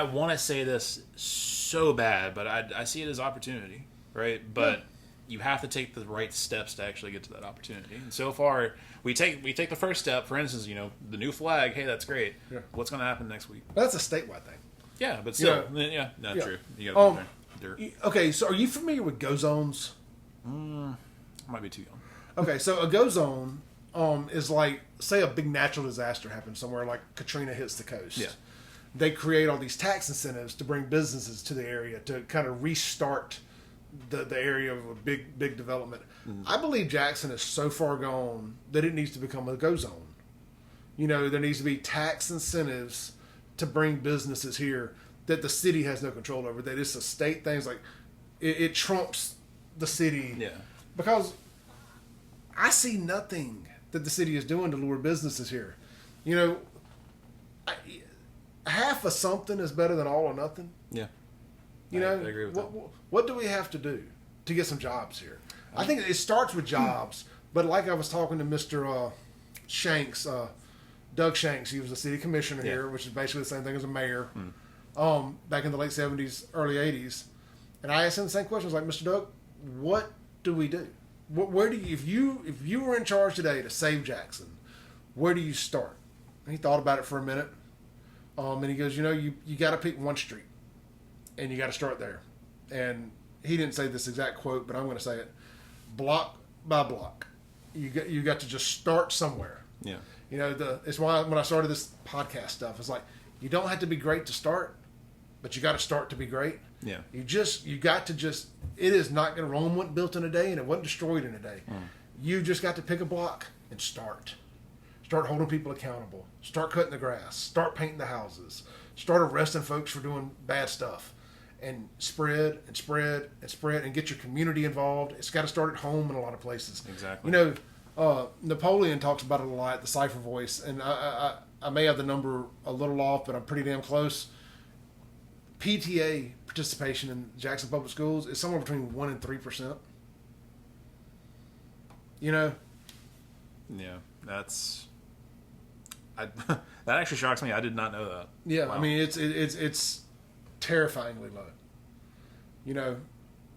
want to say this so bad, but I see it as opportunity, right? But you have to take the right steps to actually get to that opportunity. And so far, we take the first step. For instance, the new flag. Hey, that's great. Yeah. What's going to happen next week? That's a statewide thing. Yeah, but still, Yeah. true. You got to put there. Dirt. Okay, so are you familiar with go zones? Might be too young. Okay, so a go zone is like, say a big natural disaster happens somewhere, like Katrina hits the coast. Yeah. They create all these tax incentives to bring businesses to the area to kind of restart the area of a big development. I believe Jackson is so far gone that it needs to become a go zone. There needs to be tax incentives to bring businesses here that the city has no control over. That it's a state thing. It's like it trumps the city. Yeah. Because I see nothing that the city is doing to lure businesses here. Half of something is better than all or nothing. Yeah. I agree with that. What do we have to do to get some jobs here? I think it starts with jobs, but like I was talking to Mr. Shanks, Doug Shanks, he was the city commissioner here, which is basically the same thing as a mayor, back in the late 70s, early 80s. And I asked him the same questions, like, Mr. Doug, what do we do? Where do you, if you were in charge today to save Jackson, where do you start? And he thought about it for a minute, and he goes, you got to pick one street, and you got to start there. And he didn't say this exact quote, but I'm going to say it: block by block, you got to just start somewhere. Yeah. It's why when I started this podcast stuff, it's like you don't have to be great to start, but you got to start to be great. Yeah. You got to just. It is not going to. Rome wasn't built in a day, and it wasn't destroyed in a day. You just got to pick a block and start. Start holding people accountable. Start cutting the grass. Start painting the houses. Start arresting folks for doing bad stuff. And spread and spread and spread and get your community involved. It's got to start at home in a lot of places. Exactly. Napoleon talks about it a lot, the cipher voice, and I may have the number a little off, but I'm pretty damn close. PTA participation in Jackson Public Schools is somewhere between 1% and 3%. Yeah, that's... that actually shocks me. I did not know that. Yeah, Wow. I mean, it's terrifyingly low.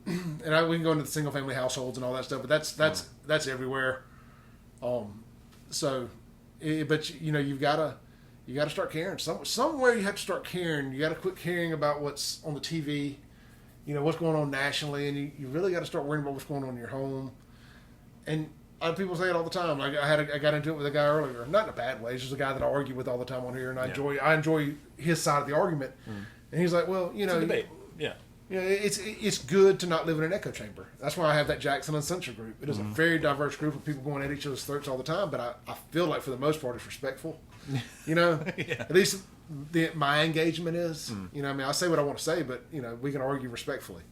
And we can go into the single family households and all that stuff, but that's everywhere. But you've got to start caring. Somewhere you have to start caring. You got to quit caring about what's on the TV, what's going on nationally, and you really got to start worrying about what's going on in your home. And other people say it all the time. Like I got into it with a guy earlier, not in a bad way. It's just a guy that I argue with all the time on here, and I enjoy his side of the argument. And he's like, well, It's a debate. Yeah. It's good to not live in an echo chamber. That's why I have that JXN Uncensored group. It is a very diverse group of people going at each other's throats all the time, but I feel like for the most part it's respectful. Yeah. At least my engagement is. I say what I want to say, but we can argue respectfully.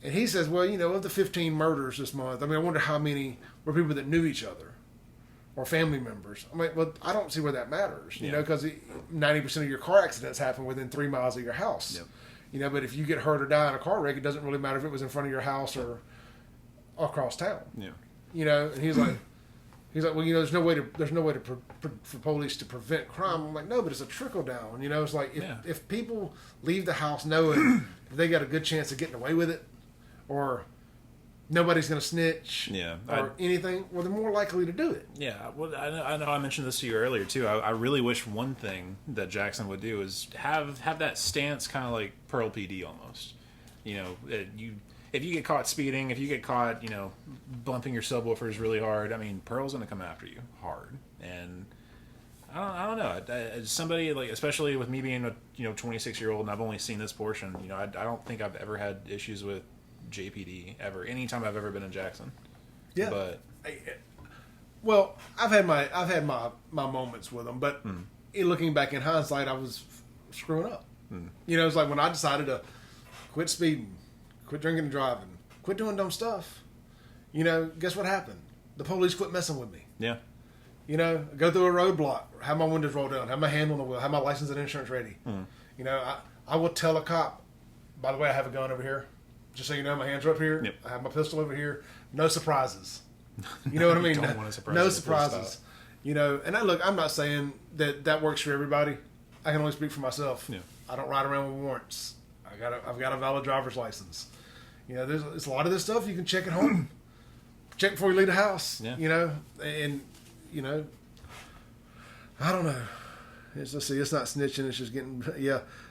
And he says, well, of the 15 murders this month, I wonder how many were people that knew each other or family members. Well, I don't see where that matters, because 90% of your car accidents happen within 3 miles of your house. Yep. But if you get hurt or die in a car wreck, it doesn't really matter if it was in front of your house or across town. Yeah. And he's like, well, there's no way for police to prevent crime. I'm like, no, but it's a trickle down. It's like if people leave the house knowing they got a good chance of getting away with it, or nobody's going to snitch, or anything, well, they're more likely to do it. Yeah, well, I know I mentioned this to you earlier too. I really wish one thing that Jackson would do is have that stance, kind of like Pearl PD almost. If you get caught speeding, if you get caught, bumping your subwoofers really hard, Pearl's going to come after you hard. And I don't know. Somebody, like, especially with me being a 26-year-old, and I've only seen this portion. I don't think I've ever had issues with JPD ever. Anytime I've ever been in Jackson. Yeah. But well, I've had my moments with them, but looking back in hindsight, I was screwing up. It's like when I decided to quit speeding, quit drinking and driving, quit doing dumb stuff. Guess what happened? The police quit messing with me. Yeah. Go through a roadblock, have my windows rolled down, have my hand on the wheel, have my license and insurance ready. I will tell a cop, by the way, I have a gun over here. Just so you know, my hands are up here. Yep. I have my pistol over here. No surprises. You know what I mean? Don't want to surprise no surprises. And I'm not saying that works for everybody. I can only speak for myself. Yeah. I don't ride around with warrants. I've got a valid driver's license. There's a lot of this stuff you can check at home. Check before you leave the house. Yeah. And I don't know. Let's see. It's not snitching. It's just getting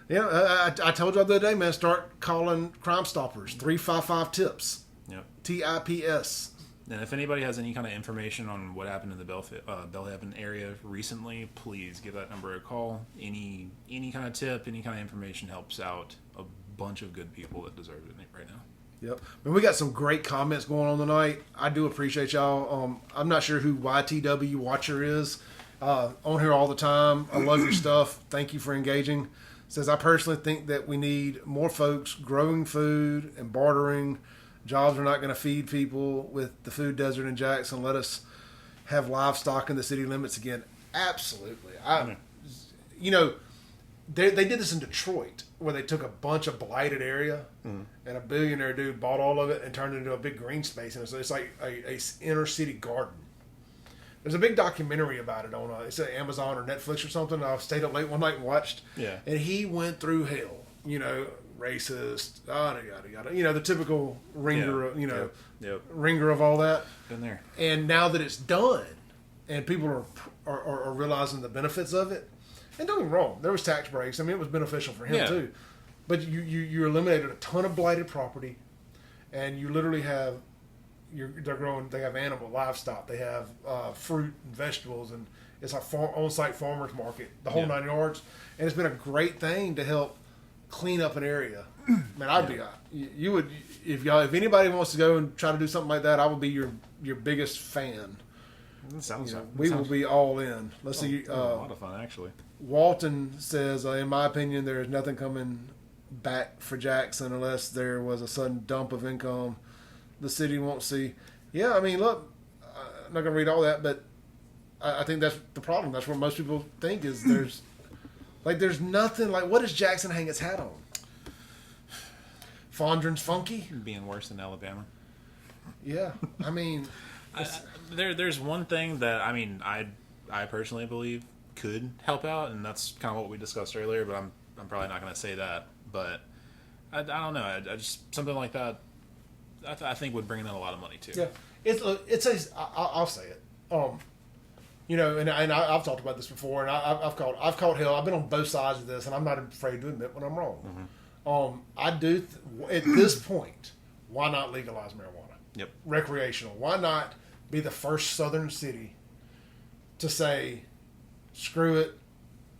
I told y'all the other day, man. Start calling Crime Stoppers 355-TIPS. Yep. TIPS. And if anybody has any kind of information on what happened in the Belhaven area recently, please give that number a call. Any kind of tip, any kind of information helps out a bunch of good people that deserve it right now. Yep. We got some great comments going on tonight. I do appreciate y'all. I'm not sure who YTW Watcher is. On here all the time. I love your stuff. Thank you for engaging. Says, I personally think that we need more folks growing food and bartering. Jobs are not going to feed people with the food desert in Jackson. Let us have livestock in the city limits again. Absolutely. They did this in Detroit, where they took a bunch of blighted area, and a billionaire dude bought all of it and turned it into a big green space. And so it's like a inner city garden. There's a big documentary about it on it's at Amazon or Netflix or something. I stayed up late one night and watched. Yeah. And he went through hell. Racist, yada yada yada. The typical ringer, ringer of all that. Been there. And now that it's done, and people are realizing the benefits of it. And don't get me wrong, there was tax breaks. it was beneficial for him too. But you eliminated a ton of blighted property, and you literally have. They're growing. They have livestock. They have fruit and vegetables, and it's a on-site farmers market, the whole 9 yards. And it's been a great thing to help clean up an area. Man, I'd be you would if anybody wants to go and try to do something like that, I would be your biggest fan. We will be all in. Let's see. A lot of fun, actually. Walton says, in my opinion, there is nothing coming back for Jackson unless there was a sudden dump of income the city won't see. Yeah, look, I'm not going to read all that, but I think that's the problem. That's what most people think is there's nothing, what does Jackson hang its hat on? Fondren's funky? Being worse than Alabama. Yeah, there's one thing that, I personally believe could help out, and that's kind of what we discussed earlier, but I'm probably not going to say that, but I don't know. I just, something like that, I think would bring in a lot of money too. Yeah, I'll say it. And I've talked about this before, and I've called hell. I've been on both sides of this, and I'm not afraid to admit when I'm wrong. I do at this point. Why not legalize marijuana? Yep. Recreational. Why not be the first southern city to say, screw it,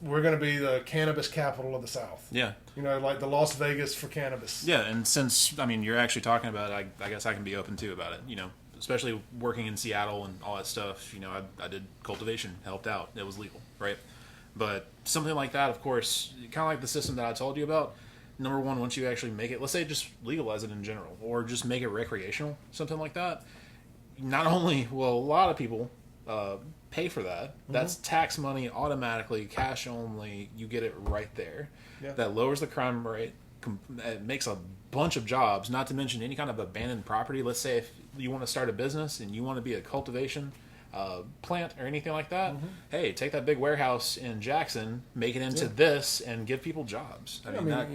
we're going to be the cannabis capital of the South. Yeah. Like the Las Vegas for cannabis. Yeah, and since, you're actually talking about it, I guess I can be open too about it, especially working in Seattle and all that stuff. I did cultivation, helped out. It was legal, right? But something like that, of course, kind of like the system that I told you about, number one, once you actually make it, let's say just legalize it in general, or just make it recreational, something like that. Not only will a lot of people pay for that, that's tax money automatically, cash only, you get it right there. Yeah. That lowers the crime rate, it makes a bunch of jobs, not to mention any kind of abandoned property. Let's say if you want to start a business and you want to be a cultivation plant or anything like that, hey, take that big warehouse in Jackson, make it into this, and give people jobs. I mean that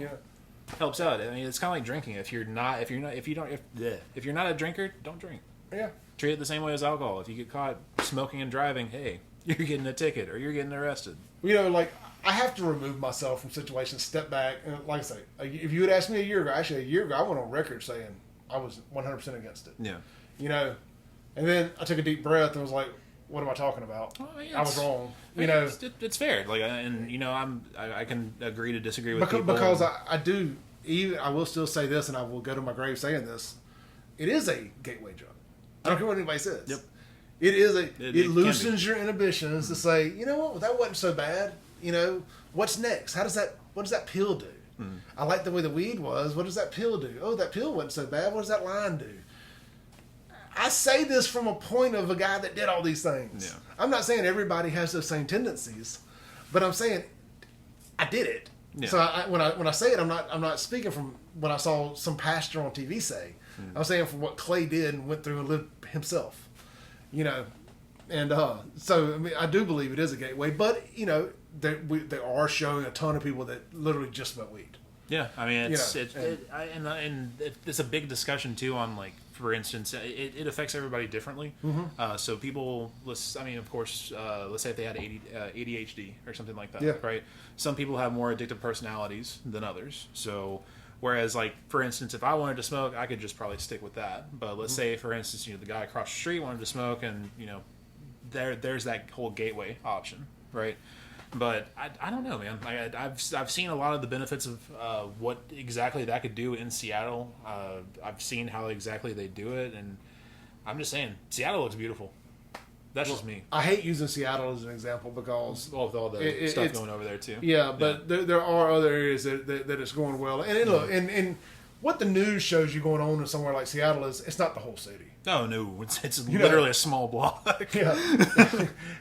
helps out. I mean, it's kind of like drinking. If you're not a drinker, don't drink. Yeah. Treat it the same way as alcohol. If you get caught smoking and driving, hey, you're getting a ticket or you're getting arrested. You know, like, I have to remove myself from situations, step back, and like I say, if you had asked me a year ago, I went on record saying I was 100% against it. Yeah. You know, and then I took a deep breath and was like, what am I talking about? I was wrong. You know, it's fair. Like, and you know, I can agree to disagree with people because I do. Even I will still say this, and I will go to my grave saying this. It is a gateway drug. I don't care what anybody says. Yep. It is it loosens your inhibitions to say, you know what, that wasn't so bad. You know, what's next? What does that pill do? I like the way the weed was. What does that pill do? Oh, that pill wasn't so bad. What does that line do? I say this from a point of a guy that did all these things. Yeah. I'm not saying everybody has those same tendencies, but I'm saying I did it. Yeah. So when I say it, I'm not speaking from what I saw some pastor on TV say. I'm saying from what Clay did and went through and lived himself. You know, and so I mean, I do believe it is a gateway, but you know, they are showing a ton of people that literally just smoke weed. Yeah, I mean, it's a big discussion too on, like, for instance, it affects everybody differently. So people, of course, let's say if they had ADHD or something like that, right? Some people have more addictive personalities than others. So whereas, like, for instance, if I wanted to smoke, I could just probably stick with that. But let's say, for instance, you know, the guy across the street wanted to smoke, and you know, there's that whole gateway option, right? But I don't know, man. I've seen a lot of the benefits of what exactly that could do in Seattle. I've seen how exactly they do it, and I'm just saying, Seattle looks beautiful. That's just me. I hate using Seattle as an example because with all the stuff going over there too. Yeah, but there are other areas that it's going well. And look, and what the news shows you going on in somewhere like Seattle is it's not the whole city. Oh no, it's literally a small block. Yeah,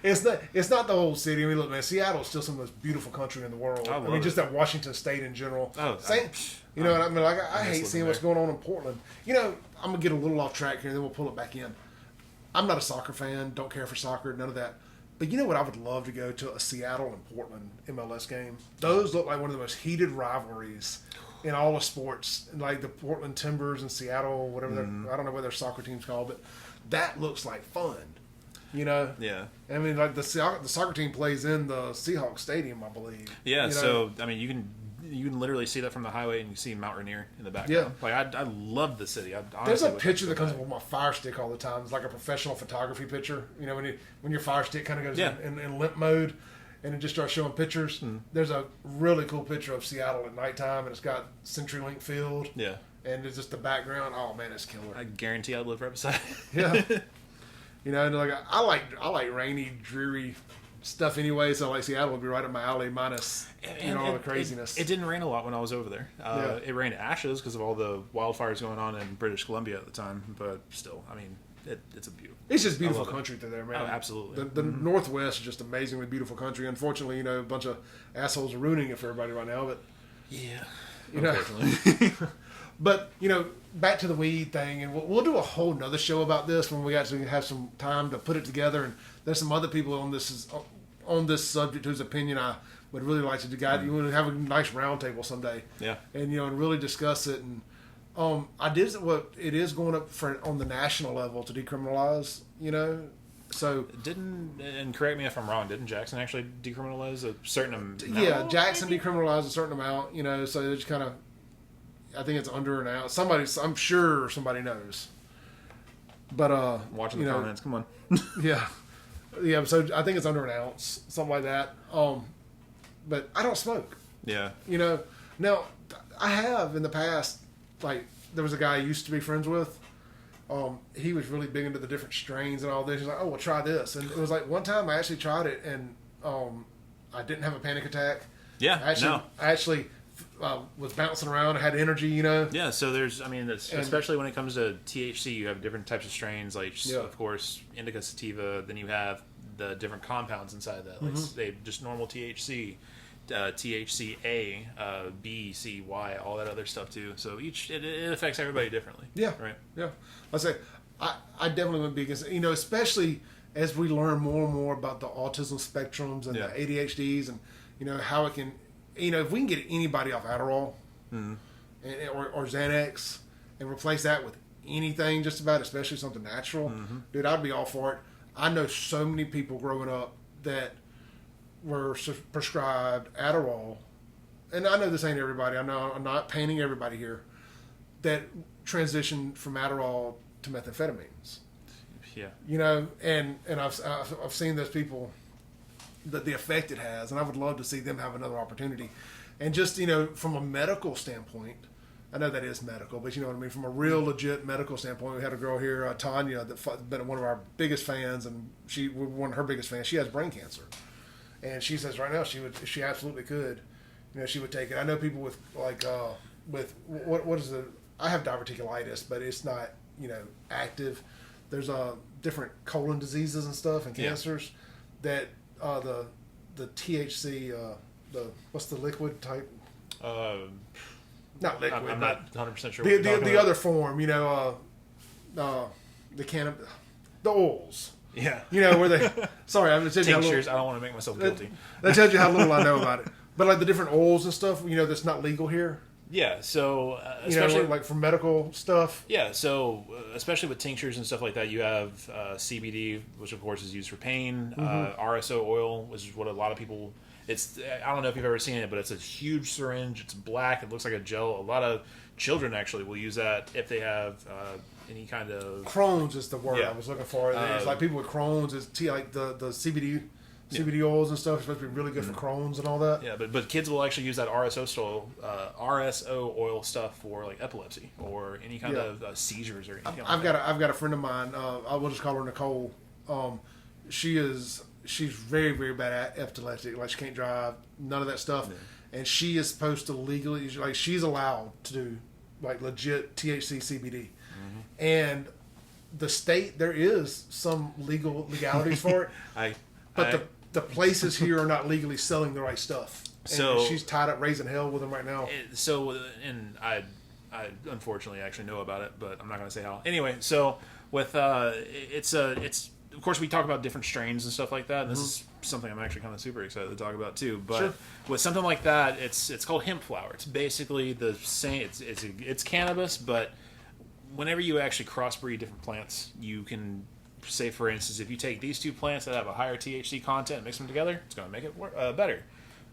it's not the whole city. I mean, look, man, Seattle's still some of the most beautiful country in the world. I mean, just that Washington State in general. You know what I mean? Like, I hate seeing what's going on in Portland. You know, I'm gonna get a little off track here, and then we'll pull it back in. I'm not a soccer fan. Don't care for soccer. None of that. But you know what? I would love to go to a Seattle and Portland MLS game. Those look like one of the most heated rivalries in all of sports, like the Portland Timbers and Seattle, whatever. I don't know what their soccer team's called, but that looks like fun. You know? Yeah. I mean, like the soccer team plays in the Seahawks Stadium, I believe. Yeah. You know? So I mean, you can literally see that from the highway, and you see Mount Rainier in the background. Yeah. Like I love the city. There's a picture that comes up with my Fire Stick all the time. It's like a professional photography picture. You know, when your Fire Stick kind of goes in limp mode, and it just starts showing pictures. There's a really cool picture of Seattle at nighttime, and it's got CenturyLink Field. Yeah. And it's just the background. Oh man, it's killer. I guarantee I'd live right beside it. Yeah. You know, and like I like rainy, dreary stuff anyway, so like Seattle would be right up my alley, minus all the craziness. It didn't rain a lot when I was over there. It rained ashes because of all the wildfires going on in British Columbia at the time, but still, I mean, it's a beautiful. It's just beautiful country through there, man. Oh, absolutely. The Northwest is just amazingly beautiful country. Unfortunately, you know, a bunch of assholes are ruining it for everybody right now, but yeah, you know. But, you know, back to the weed thing, and we'll do a whole nother show about this when we actually have some time to put it together. And there's some other people on this subject whose opinion I would really like to guide. You want to have a nice round table someday, and and really discuss it. And I did what it is going up on the national level to decriminalize. You know, so and correct me if I'm wrong. Didn't Jackson actually decriminalize a certain amount? Yeah, Jackson decriminalized a certain amount. You know, so it's kind of. I think it's under an ounce. I'm sure somebody knows. But watching the comments, come on. Yeah. So I think it's under an ounce, something like that. But I don't smoke. Yeah. You know, now I have in the past. Like there was a guy I used to be friends with. He was really big into the different strains and all this. He's like, "Oh, well, try this." And it was like one time I actually tried it, and I didn't have a panic attack. Yeah. I actually was bouncing around, had energy, you know. Yeah, so there's, I mean, especially when it comes to THC, you have different types of strains, like, of course, indica sativa, then you have the different compounds inside that, like, they just normal THC, THCA, B, C, Y, all that other stuff, too. So it affects everybody differently. Yeah. Right? Yeah. I say, I definitely would be against, you know, especially as we learn more and more about the autism spectrums and the ADHDs and, you know, how it can, you know, if we can get anybody off Adderall or Xanax and replace that with anything just about, especially something natural, dude, I'd be all for it. I know so many people growing up that were prescribed Adderall, and I know this ain't everybody. I know I'm not painting everybody here, that transitioned from Adderall to methamphetamines. Yeah. You know, and I've seen those people, the effect it has, and I would love to see them have another opportunity. And just, you know, from a medical standpoint, I know that is medical, but you know what I mean, from a real legit medical standpoint, we had a girl here, Tanya, that's been one of our biggest fans, and one of her biggest fans. She has brain cancer, and she says right now she absolutely could, you know, she would take it. I know people with like with what is the, I have diverticulitis, but it's not, you know, active. There's different colon diseases and stuff and cancers that the THC, what's the liquid type? Not liquid. I'm not 100% sure. The other form, you know, the oils. Yeah. You know where they. Sorry, I'm just tinctures. I don't want to make myself guilty. That tells you how little I know about it. But like the different oils and stuff, you know, that's not legal here. Yeah, so especially, you know, like for medical stuff. Yeah, so especially with tinctures and stuff like that, you have CBD, which of course is used for pain. RSO oil, which is what a lot of people. It's, I don't know if you've ever seen it, but it's a huge syringe. It's black. It looks like a gel. A lot of children actually will use that if they have any kind of Crohn's is the word I was looking for. It's like people with Crohn's is like the CBD oils and stuff is supposed to be really good for Crohn's and all that. Yeah, but kids will actually use that RSO oil stuff for like epilepsy or any kind of seizures or anything. I've got a friend of mine. I will just call her Nicole. She's very, very bad at epilepsy. Like, she can't drive, none of that stuff. Yeah. And she is supposed to legally, like, she's allowed to do like legit THC CBD. And the state, there is some legalities for it. But the places here are not legally selling the right stuff. And she's tied up raising hell with them right now. And I unfortunately actually know about it, but I'm not going to say how. Anyway, so with it's of course we talk about different strains and stuff like that. And this is something I'm actually kind of super excited to talk about too. But with something like that, it's called hemp flour. It's basically the same. It's cannabis, but whenever you actually crossbreed different plants, you can say, for instance, if you take these two plants that have a higher THC content and mix them together, it's going to make it better.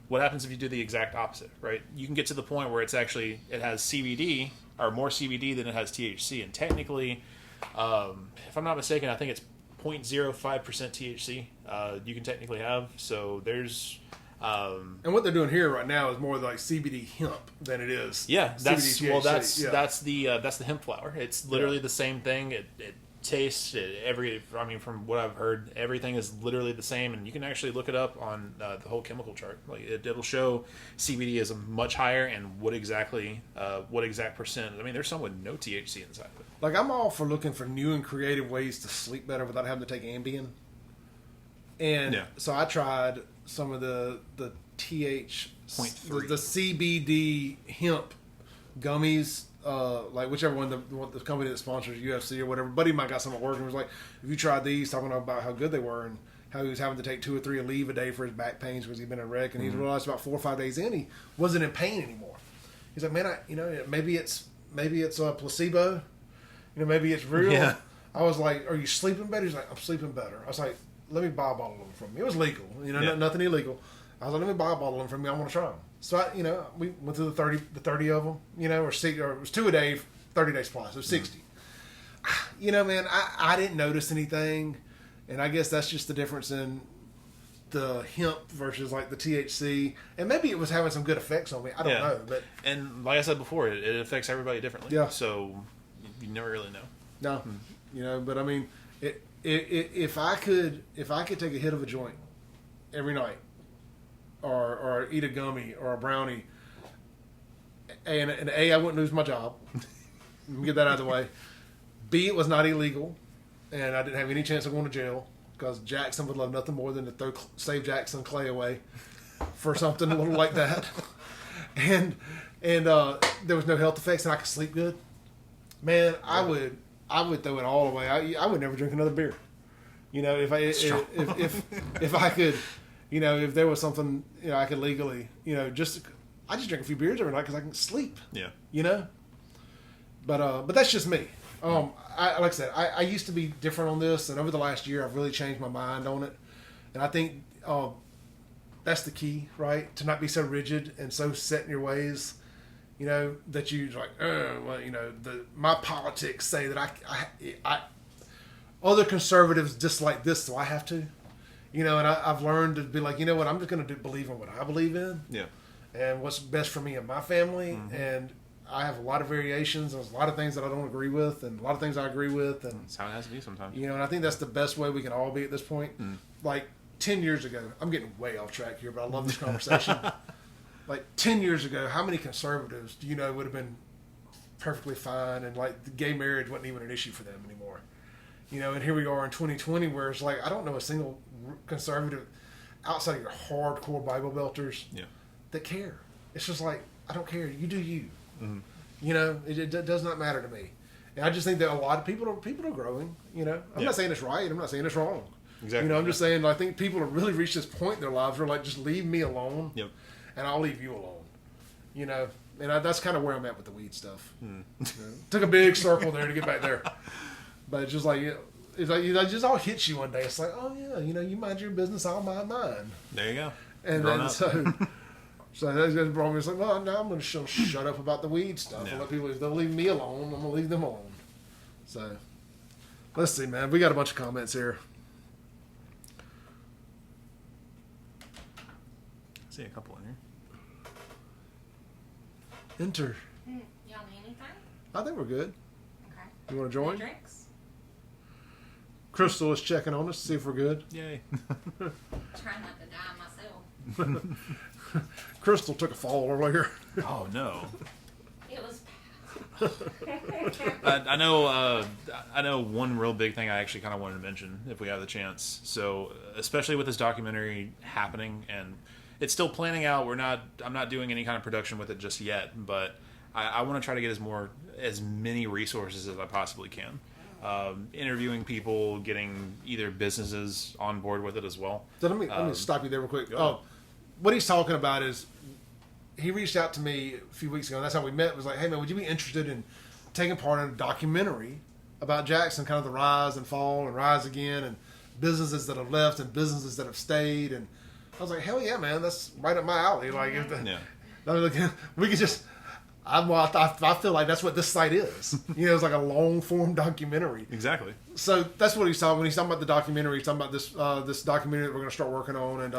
What happens if you do the exact opposite, right? You can get to the point where it has CBD, or more CBD than it has THC. And technically, if I'm not mistaken, I think it's 0.05% THC you can technically have. So there's... and what they're doing here right now is more like CBD hemp than it is. Yeah, that's CBD, THC. That's the hemp flour. It's literally the same thing. It tastes from what I've heard, everything is literally the same, and you can actually look it up on the whole chemical chart. Like it'll show CBD is much higher and what exact percent. I mean, there's some with no THC inside of it. Like, I'm all for looking for new and creative ways to sleep better without having to take Ambien. And so I tried some of the TH, the CBD hemp gummies, like whichever one, the company that sponsors UFC or whatever. Buddy might got some at work and was like, "Have you tried these?" Talking about how good they were and how he was having to take 2 or 3 Aleve a day for his back pains because he'd been in a wreck, and he realized about 4 or 5 days in he wasn't in pain anymore. He's like, "Man, maybe it's a placebo, maybe it's real." Yeah. I was like, "Are you sleeping better?" He's like, "I'm sleeping better." I was like, "Let me buy a bottle of them from you." It was legal, nothing illegal. I was like, "Let me buy a bottle of them from you. I want to try them." So we went through the 30 of them, or it was 2 a day, 30 days plus. It was 60. Man, I didn't notice anything, and I guess that's just the difference in the hemp versus like the THC, and maybe it was having some good effects on me. I don't know, but like I said before, it affects everybody differently. Yeah. So you never really know. No, but I mean, if I could take a hit of a joint every night, or eat a gummy or a brownie, and A, I wouldn't lose my job. Let me get that out of the way. B, it was not illegal, and I didn't have any chance of going to jail because Jackson would love nothing more than to throw SaveJXN clay away for something a little like that. And there was no health effects, and I could sleep good. Man, I would throw it all away. I would never drink another beer. You know, if I could, you know, if there was something, you know, I could legally, you know, I just drink a few beers every night because I can sleep. Yeah. You know. But that's just me. Like I said, I used to be different on this, and over the last year, I've really changed my mind on it. And I think that's the key, right? To not be so rigid and so set in your ways, you know, that you like, well, you know, my politics say that I other conservatives dislike this, so I have to, you know. And I've learned to be like, you know what, I'm just going to believe in what I believe in, yeah, and what's best for me and my family, and I have a lot of variations. There's a lot of things that I don't agree with, and a lot of things I agree with, and that's how it has to be sometimes. You know, and I think that's the best way we can all be at this point. Like 10 years ago, I'm getting way off track here, but I love this conversation. Like 10 years ago, how many conservatives do you know would have been perfectly fine, and like the gay marriage wasn't even an issue for them anymore? You know, and here we are in 2020, where it's like I don't know a single conservative outside of your hardcore Bible belters that care. It's just like, I don't care. You do you. You know, it does not matter to me. And I just think that a lot of people are growing. You know, I'm not saying it's right. I'm not saying it's wrong. Exactly. You know, I'm just saying I think people have really reached this point in their lives where like, just leave me alone. Yep. And I'll leave you alone. You know, and that's kind of where I'm at with the weed stuff. You know, took a big circle there to get back there, but it's just like it just all hits you one day. It's like, oh yeah, you know, you mind your business, I'll mind mine. There you go. And then so that's brought me. It's like, well, now I'm going to shut up about the weed stuff and let people. If they'll leave me alone, I'm going to leave them alone. So let's see, man. We got a bunch of comments here. I see a couple in here. Enter. Y'all need anything? I think we're good. Okay. You want to join? Drinks? Crystal is checking on us to see if we're good. Yay. Trying not to die myself. Crystal took a fall earlier. Oh no. It was bad. I know one real big thing I actually kind of wanted to mention if we have the chance. So, especially with this documentary happening, and it's still planning out. I'm not doing any kind of production with it just yet, but I want to try to get as many resources as I possibly can. Interviewing people, getting either businesses on board with it as well. So let me stop you there real quick. What he's talking about is he reached out to me a few weeks ago, and that's how we met. It was like, hey man, would you be interested in taking part in a documentary about Jackson, kind of the rise and fall and rise again, and businesses that have left and businesses that have stayed? And I was like, hell yeah, man, that's right up my alley. Like, we could just. I feel like that's what this site is. You know, it's like a long form documentary. Exactly. So that's what he's talking. When he's talking about the documentary, he's talking about this documentary that we're going to start working on, and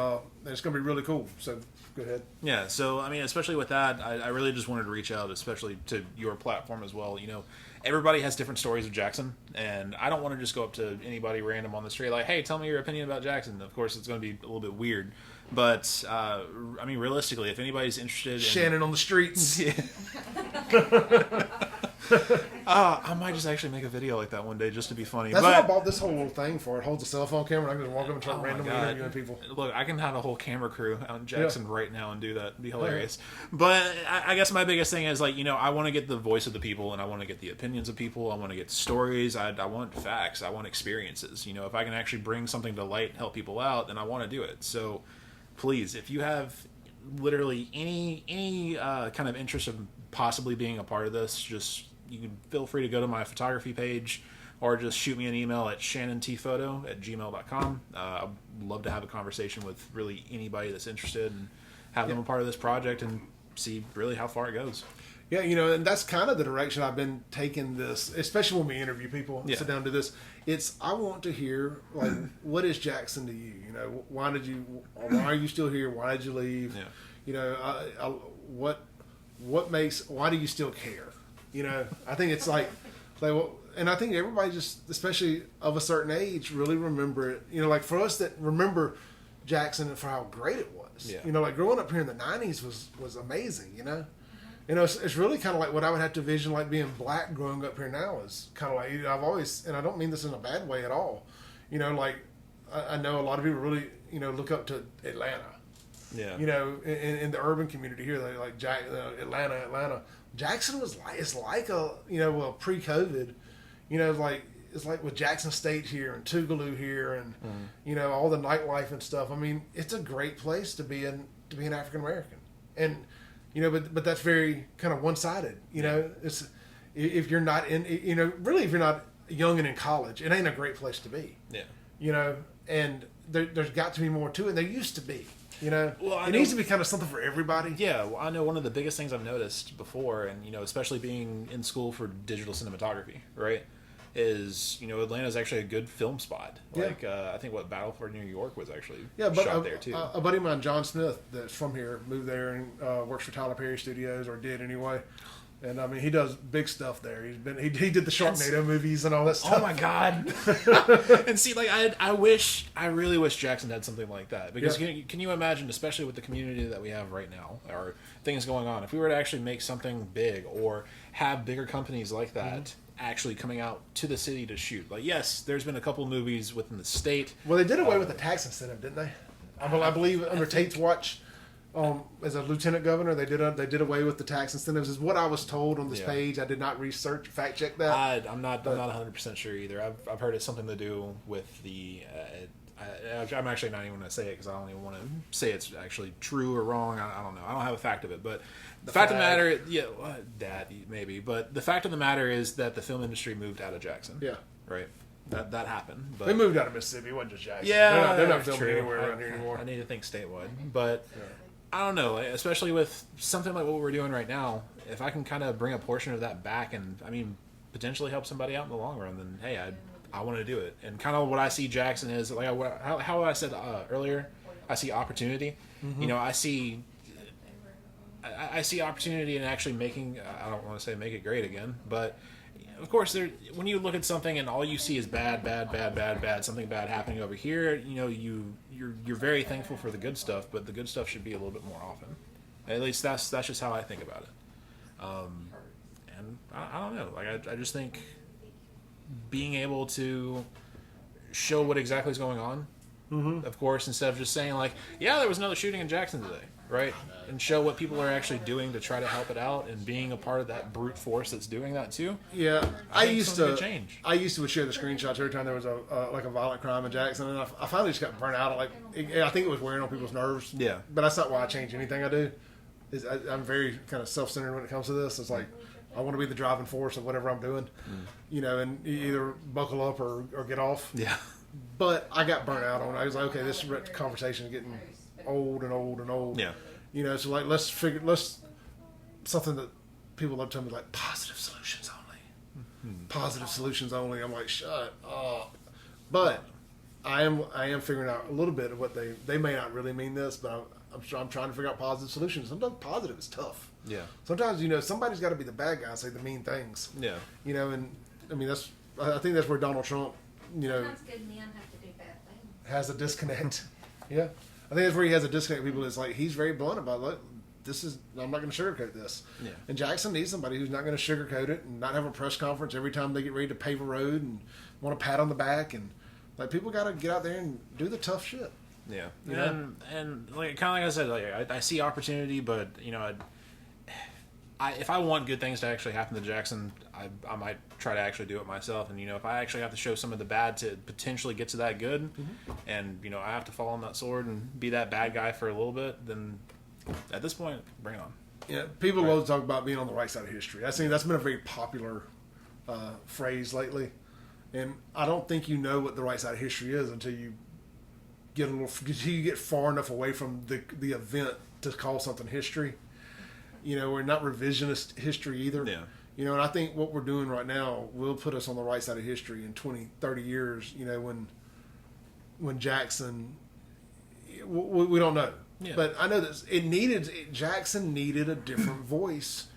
it's going to be really cool. So go ahead. Yeah. So I mean, especially with that, I really just wanted to reach out, especially to your platform as well. You know, everybody has different stories of Jackson, and I don't want to just go up to anybody random on the street like, "Hey, tell me your opinion about Jackson." Of course, it's going to be a little bit weird. But, I mean, realistically, if anybody's interested in... Shannon on the streets. Yeah. I might just actually make a video like that one day just to be funny. That's what I bought this whole little thing for. It holds a cell phone camera. I can just walk up and start randomly interviewing people. Look, I can have a whole camera crew out in Jackson right now and do that. It'd be hilarious. But I guess my biggest thing is, like, you know, I want to get the voice of the people, and I want to get the opinions of people. I want to get stories. I want facts. I want experiences. You know, if I can actually bring something to light and help people out, then I want to do it. So... please, if you have literally any kind of interest of possibly being a part of this, just you can feel free to go to my photography page or just shoot me an email at shannontphoto@gmail.com. I'd love to have a conversation with really anybody that's interested and have them a part of this project and see really how far it goes. Yeah, you know, and that's kind of the direction I've been taking this, especially when we interview people and sit down to this. I want to hear, like, what is Jackson to you? You know, why are you still here? Why did you leave? Yeah. You know, why do you still care? You know, I think it's like, and I think everybody just, especially of a certain age, really remember it. You know, like for us that remember Jackson and for how great it was. Yeah. You know, like growing up here in the 90s was amazing, you know? it's really kind of like what I would have to envision like being black growing up here now is kind of like I've always, and I don't mean this in a bad way at all. Like I know a lot of people really look up to Atlanta. Yeah. In the urban community here, they like Atlanta. Jackson is like a pre-COVID, it's like with Jackson State here and Tougaloo here and all the nightlife and stuff. I mean, it's a great place to be an African American, and but that's very kind of one-sided. It's if you're not really if you're not young and in college, it ain't a great place to be. Yeah. And there's got to be more to it. There used to be. Well, it needs to be kind of something for everybody. Yeah, well, I know one of the biggest things I've noticed before, and especially being in school for digital cinematography, right, is Atlanta's actually a good film spot. Like I think Battle for New York was actually shot there too. A buddy of mine, John Smith, that's from here, moved there and works for Tyler Perry Studios, or did anyway. And I mean, he does big stuff there. He did the Sharknado movies and all that stuff. Oh my god! And see, like I really wish Jackson had something like that, because can you imagine, especially with the community that we have right now, or things going on, if we were to actually make something big or have bigger companies like that actually coming out to the city to shoot. Like, yes, there's been a couple movies within the state. Well, they did away with the tax incentive, didn't they? I believe under Tate's watch. As a lieutenant governor, they did away with the tax incentives, is what I was told on this page. I did not fact check that. I'm not 100% sure either. I've heard it's something to do with the. I'm actually not even going to say it because I don't even want to say it's actually true or wrong. I don't know. I don't have a fact of it, but the fact of the matter, that maybe. But the fact of the matter is that the film industry moved out of Jackson. Yeah. Right. That happened. But they moved out of Mississippi. It wasn't just Jackson. Yeah, they're not filming anywhere around here anymore. I need to think statewide, but. Yeah. I don't know, especially with something like what we're doing right now, if I can kind of bring a portion of that back and, I mean, potentially help somebody out in the long run, then, hey, I want to do it. And kind of what I see Jackson is, like how I said earlier, I see opportunity. Mm-hmm. I see opportunity in actually making, I don't want to say make it great again, but of course, when you look at something and all you see is bad, something bad happening over here, you're very thankful for the good stuff, but the good stuff should be a little bit more often. At least that's just how I think about it. And I don't know. Like I just think being able to show what exactly is going on, of course, instead of just saying like, yeah, there was another shooting in Jackson today, right? And show what people are actually doing to try to help it out, and being a part of that brute force that's doing that too. Yeah, I used to change. I used to share the screenshots every time there was a violent crime in Jackson, and I finally just got burnt out. I think it was wearing on people's nerves. Yeah, but that's not why I change anything I do. I'm very kind of self-centered when it comes to this. It's like I want to be the driving force of whatever I'm doing, and either buckle up or get off. Yeah. But I got burnt out on it. I was like, okay, this conversation is getting old and old and old. Yeah. So like let's something that people love to tell me, like positive solutions only. Positive solutions only. I'm like, shut up. But I am figuring out a little bit of what they may not really mean this, but I'm trying to figure out positive solutions. Sometimes positive is tough. Yeah. Sometimes somebody's got to be the bad guy and say the mean things. Yeah. And I mean I think that's where Donald Trump, Sometimes good men have to do bad things. Has a disconnect. Yeah. I think that's where he has a disconnect with people. It's like he's very blunt about, look, I'm not going to sugarcoat this. Yeah. And Jackson needs somebody who's not going to sugarcoat it and not have a press conference every time they get ready to pave a road and want a pat on the back. And like people got to get out there and do the tough shit. Yeah. And like kind of like I said, like I see opportunity, but if I want good things to actually happen to Jackson, I might try to actually do it myself. And, if I actually have to show some of the bad to potentially get to that good, and, I have to fall on that sword and be that bad guy for a little bit, then at this point, bring it on. Yeah, people love to talk about being on the right side of history. I think that's been a very popular phrase lately. And I don't think you know what the right side of history is until you get far enough away from the event to call something history. We're not revisionist history either. Yeah. And I think what we're doing right now will put us on the right side of history in 20, 30 years, when Jackson, we don't know. Yeah. But I know that Jackson needed a different voice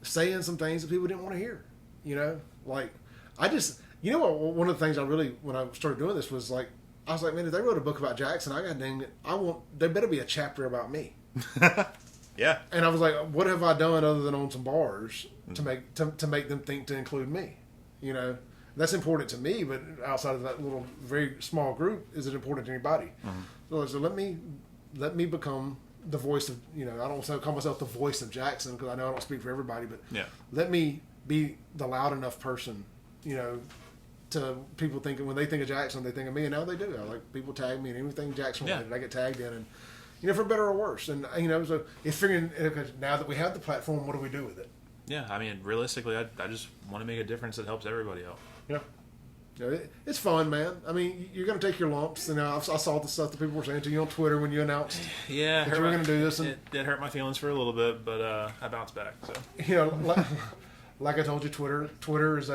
saying some things that people didn't want to hear. One of the things when I started doing this was like, I was like, man, if they wrote a book about Jackson, there better be a chapter about me. Yeah. And I was like, what have I done other than own some bars to make them think to include me? You know, that's important to me, but outside of that little very small group, is it important to anybody? So let me become the voice of, you know, I don't want to call myself the voice of Jackson because I know I don't speak for everybody, but let me be the loud enough person, you know, to people thinking when they think of Jackson, they think of me, and now they do. I like people tag me and anything Jackson related, I get tagged in, and you know, for better or worse. And you know, so it's figuring now that we have the platform, what do we do with it? Yeah, I mean, realistically, I just want to make a difference that helps everybody out. Yeah. It's fun, man. I mean, you're going to take your lumps. You know, I saw the stuff that people were saying to you on Twitter when you announced that you were going to do this. And it hurt my feelings for a little bit, but I bounced back. So you know, like I told you, Twitter is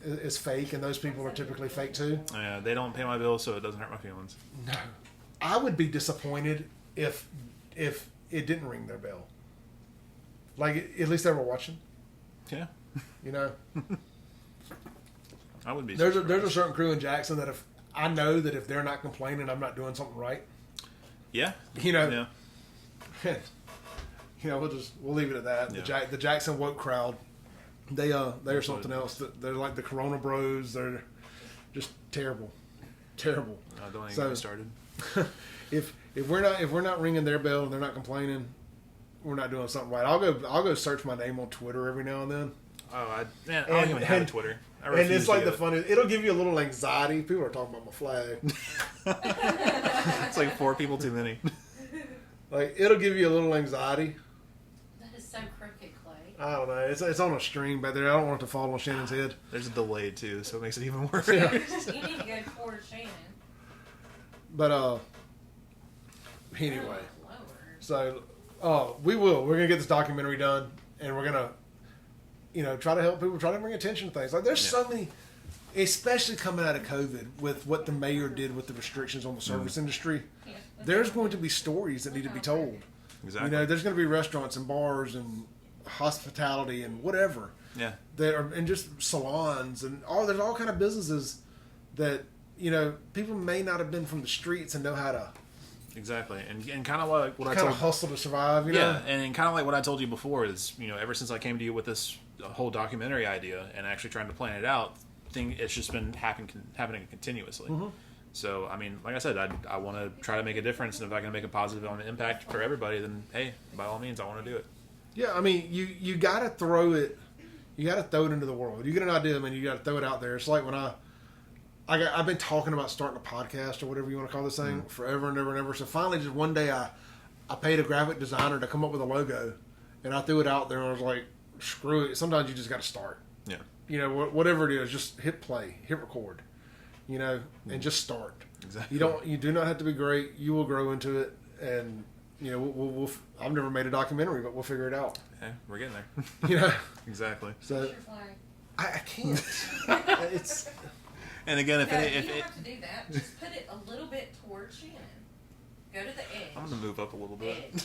is fake, and those people are typically fake too. Yeah, they don't pay my bills, so it doesn't hurt my feelings. No, I would be disappointed if it didn't ring their bell. Like at least they were watching. Yeah, you know. I would be. There's a certain crew in Jackson that if I know that if they're not complaining, I'm not doing something right. Yeah. You know. Yeah. You know, we'll leave it at that. Yeah. The Jackson woke crowd, they're something else. They're like the Corona Bros. They're just terrible. Don't even get me started. if we're not ringing their bell and they're not complaining, we're not doing something right. I'll go search my name on Twitter every now and then. I don't even have a Twitter. And it's like the funny. It'll give you a little anxiety. People are talking about my flag. It's like 4 people too many. Like it'll give you a little anxiety. That is so crooked, Clay. I don't know. It's on a string back there. I don't want it to fall on Shannon's head. There's a delay too, so it makes it even worse. Yeah. You need to go towards Shannon. But anyway, so we will. We're gonna get this documentary done, and we're gonna, you know, try to help people, try to bring attention to things. Like there's so many, especially coming out of COVID with what the mayor did with the restrictions on the service industry. Yeah. There's going to be stories that need to be told. Exactly. You know, there's going to be restaurants and bars and hospitality and whatever. Yeah. That are, and just salons and there's all kind of businesses that, you know, people may not have been from the streets and know how to. Exactly, and kind of like what I kind told of hustle to survive, you know. Yeah, and kind of like what I told you before is, you know, ever since I came to you with this whole documentary idea and actually trying to plan it out, it's just been happening continuously. Mm-hmm. So, I mean, like I said, I want to try to make a difference, and if I can make a positive impact for everybody, then hey, by all means, I want to do it. Yeah, I mean, you got to throw it. You got to throw it into the world. You get an idea, man. You got to throw it out there. It's like when I've been talking about starting a podcast or whatever you want to call this thing forever and ever and ever. So finally, just one day, I paid a graphic designer to come up with a logo, and I threw it out there, and I was like, screw it. Sometimes you just got to start. Yeah. You know, whatever it is, just hit play, hit record, you know, and just start. Exactly. You do not have to be great. You will grow into it, and you know, I've never made a documentary, but we'll figure it out. Yeah, we're getting there. You know. Exactly. So I can't. It's. And again, you don't have to do that. Just put it a little bit towards Shannon. Go to the edge. I'm going to move up a little bit. Edge.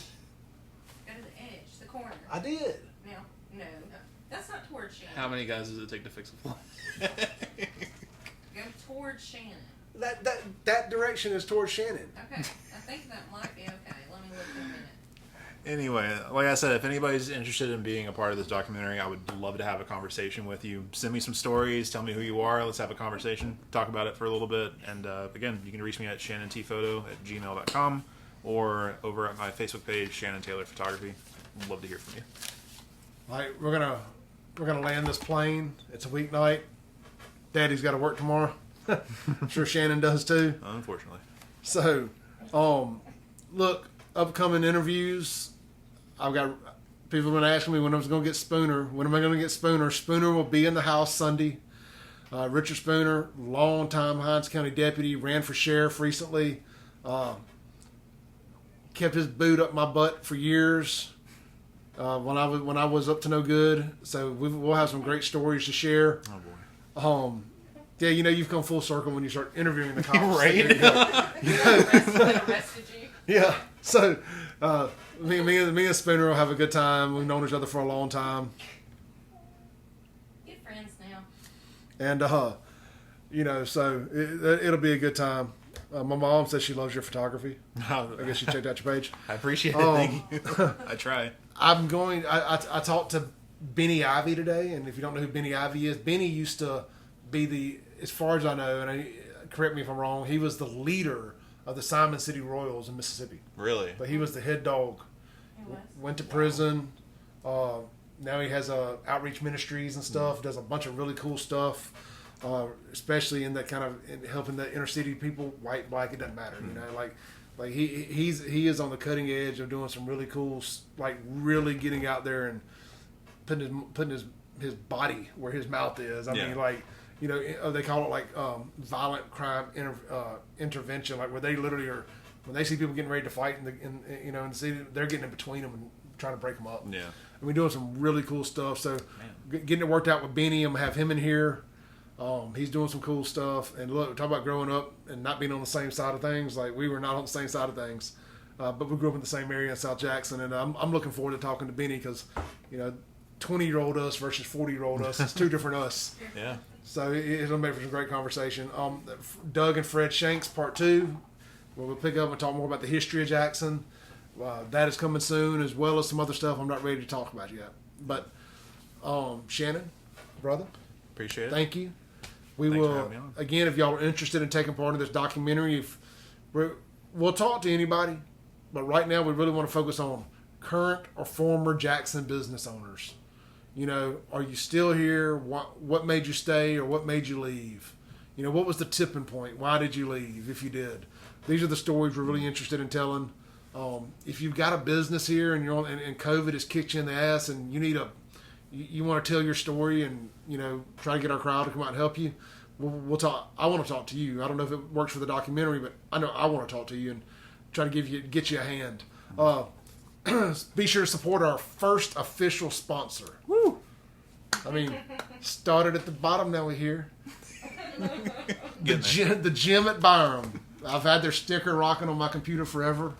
Go to the edge, the corner. I did. No. That's not towards Shannon. How many guys does it take to fix a fly? Go towards Shannon. That direction is towards Shannon. Okay. I think that might be okay. Let me look in a minute. Anyway, like I said, if anybody's interested in being a part of this documentary, I would love to have a conversation with you. Send me some stories. Tell me who you are. Let's have a conversation. Talk about it for a little bit. And again, you can reach me at shannontphoto@gmail.com or over at my Facebook page, Shannon Taylor Photography. I'd love to hear from you. All right, we're gonna land this plane. It's a weeknight. Daddy's got to work tomorrow. I'm sure Shannon does too. Unfortunately. So, look, upcoming interviews. I've got people have been asking me when I was going to get Spooner. When am I going to get Spooner? Spooner will be in the house Sunday. Richard Spooner, longtime Hinds County deputy, ran for sheriff recently. Kept his boot up my butt for years when I was up to no good. So we'll have some great stories to share. Oh boy. Yeah, you know, you've come full circle when you start interviewing the cops. Right. Arrested you. Yeah. So, me and Spooner will have a good time. We've known each other for a long time. Good friends now. And, you know, so it'll be a good time. My mom says she loves your photography. I I guess you checked out your page. appreciate it. Thank you. I try. I talked to Benny Ivy today, and if you don't know who Benny Ivy is, Benny used to be as far as I know, and correct me if I'm wrong, he was the leader of the Simon City Royals in Mississippi. Really? But he was the head dog. Went to prison. Now he has outreach ministries and stuff. Does a bunch of really cool stuff, especially in that kind of in helping the inner city people, white, black, it doesn't matter. You know, like he is on the cutting edge of doing some really cool, like really getting out there and putting his body where his mouth is. I mean, like, you know, they call it like violent crime intervention, like where they literally are when they see people getting ready to fight in the city, they're getting in between them and trying to break them up. Yeah. And we're doing some really cool stuff. So getting it worked out with Benny, I'm gonna have him in here. He's doing some cool stuff. And look, talk about growing up and not being on the same side of things. Like we were not on the same side of things, but we grew up in the same area in South Jackson. And I'm looking forward to talking to Benny because, you know, 20-year-old us versus 40-year-old us. It's two different us. Yeah. So it'll make for some great conversation. Doug and Fred Shanks, part 2, where we'll pick up and talk more about the history of Jackson. That is coming soon, as well as some other stuff I'm not ready to talk about yet. But Shannon, brother, Appreciate it. thank you. Thanks for Will having me on. again, if y'all are interested in taking part in this documentary, we'll talk to anybody, but right now we really want to focus on current or former Jackson business owners. You know, are you still here? What made you stay or what made you leave? You know, what was the tipping point? Why did you leave, if you did? These are the stories we're really interested in telling. If you've got a business here and and COVID has kicked you in the ass and you need you want to tell your story and, you know, try to get our crowd to come out and help you, we'll talk. I want to talk to you. I don't know if it works for the documentary, but I know I want to talk to you and try to get you a hand. Be sure to support our first official sponsor. Woo! I mean, started at the bottom, now we're here. The gym at Byram. I've had their sticker rocking on my computer forever.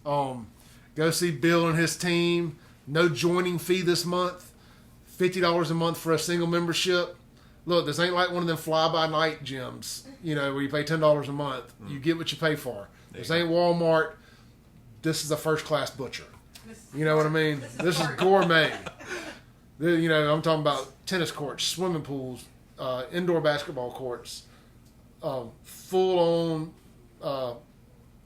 Go see Bill and his team. No joining fee this month. $50 a month for a single membership. Look, this ain't like one of them fly-by-night gyms, you know, where you pay $10 a month. You get what you pay for. This ain't Walmart. This is a first-class butcher. You know what I mean? This is gourmet. You know, I'm talking about tennis courts, swimming pools, indoor basketball courts, full-on, all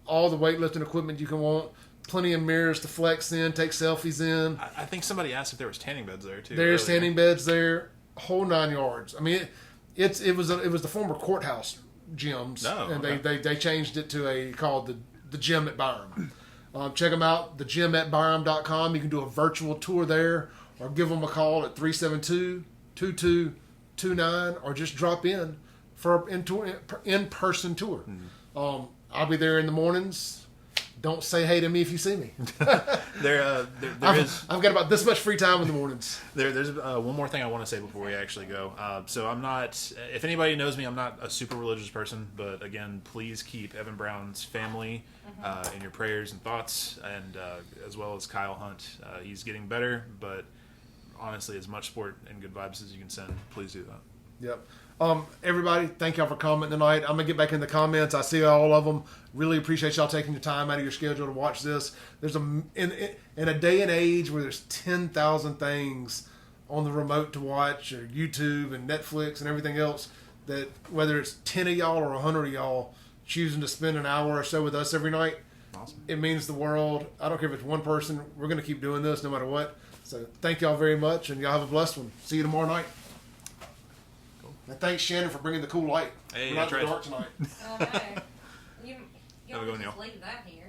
the weightlifting equipment you can want. Plenty of mirrors to flex in, take selfies in. I think somebody asked if there was tanning beds there too. There's tanning beds there, whole 9 yards. I mean, it was the former courthouse gyms, and they changed it to called the gym at Byram. Check them out, thegymatbyram.com. You can do a virtual tour there, or give them a call at 372-2229, or just drop in for an in-person tour. I'll be there in the mornings. Don't say hey to me if you see me. I've got about this much free time in the mornings. There's one more thing I want to say before we actually go. So I'm not, if anybody knows me, I'm not a super religious person, but again, please keep Evan Brown's family in your prayers and thoughts, and as well as Kyle Hunt. He's getting better, but honestly, as much support and good vibes as you can send, please do that. Yep. Everybody, thank y'all for commenting tonight. I'm gonna get back in the comments. I see all of them. Really appreciate y'all taking the time out of your schedule to watch this. There's in a day and age where there's 10,000 things on the remote to watch, or YouTube and Netflix and everything else, that whether it's 10 of y'all or 100 of y'all choosing to spend an hour or so with us every night, Awesome. It means the world. I don't care if it's one person. We're gonna keep doing this no matter what. So thank y'all very much, and y'all have a blessed one. See you tomorrow night. And thanks, Shannon, for bringing the cool light. Hey, We're not that's in the right. dark tonight. Oh, no. You Have a good one, just y'all. leave that here.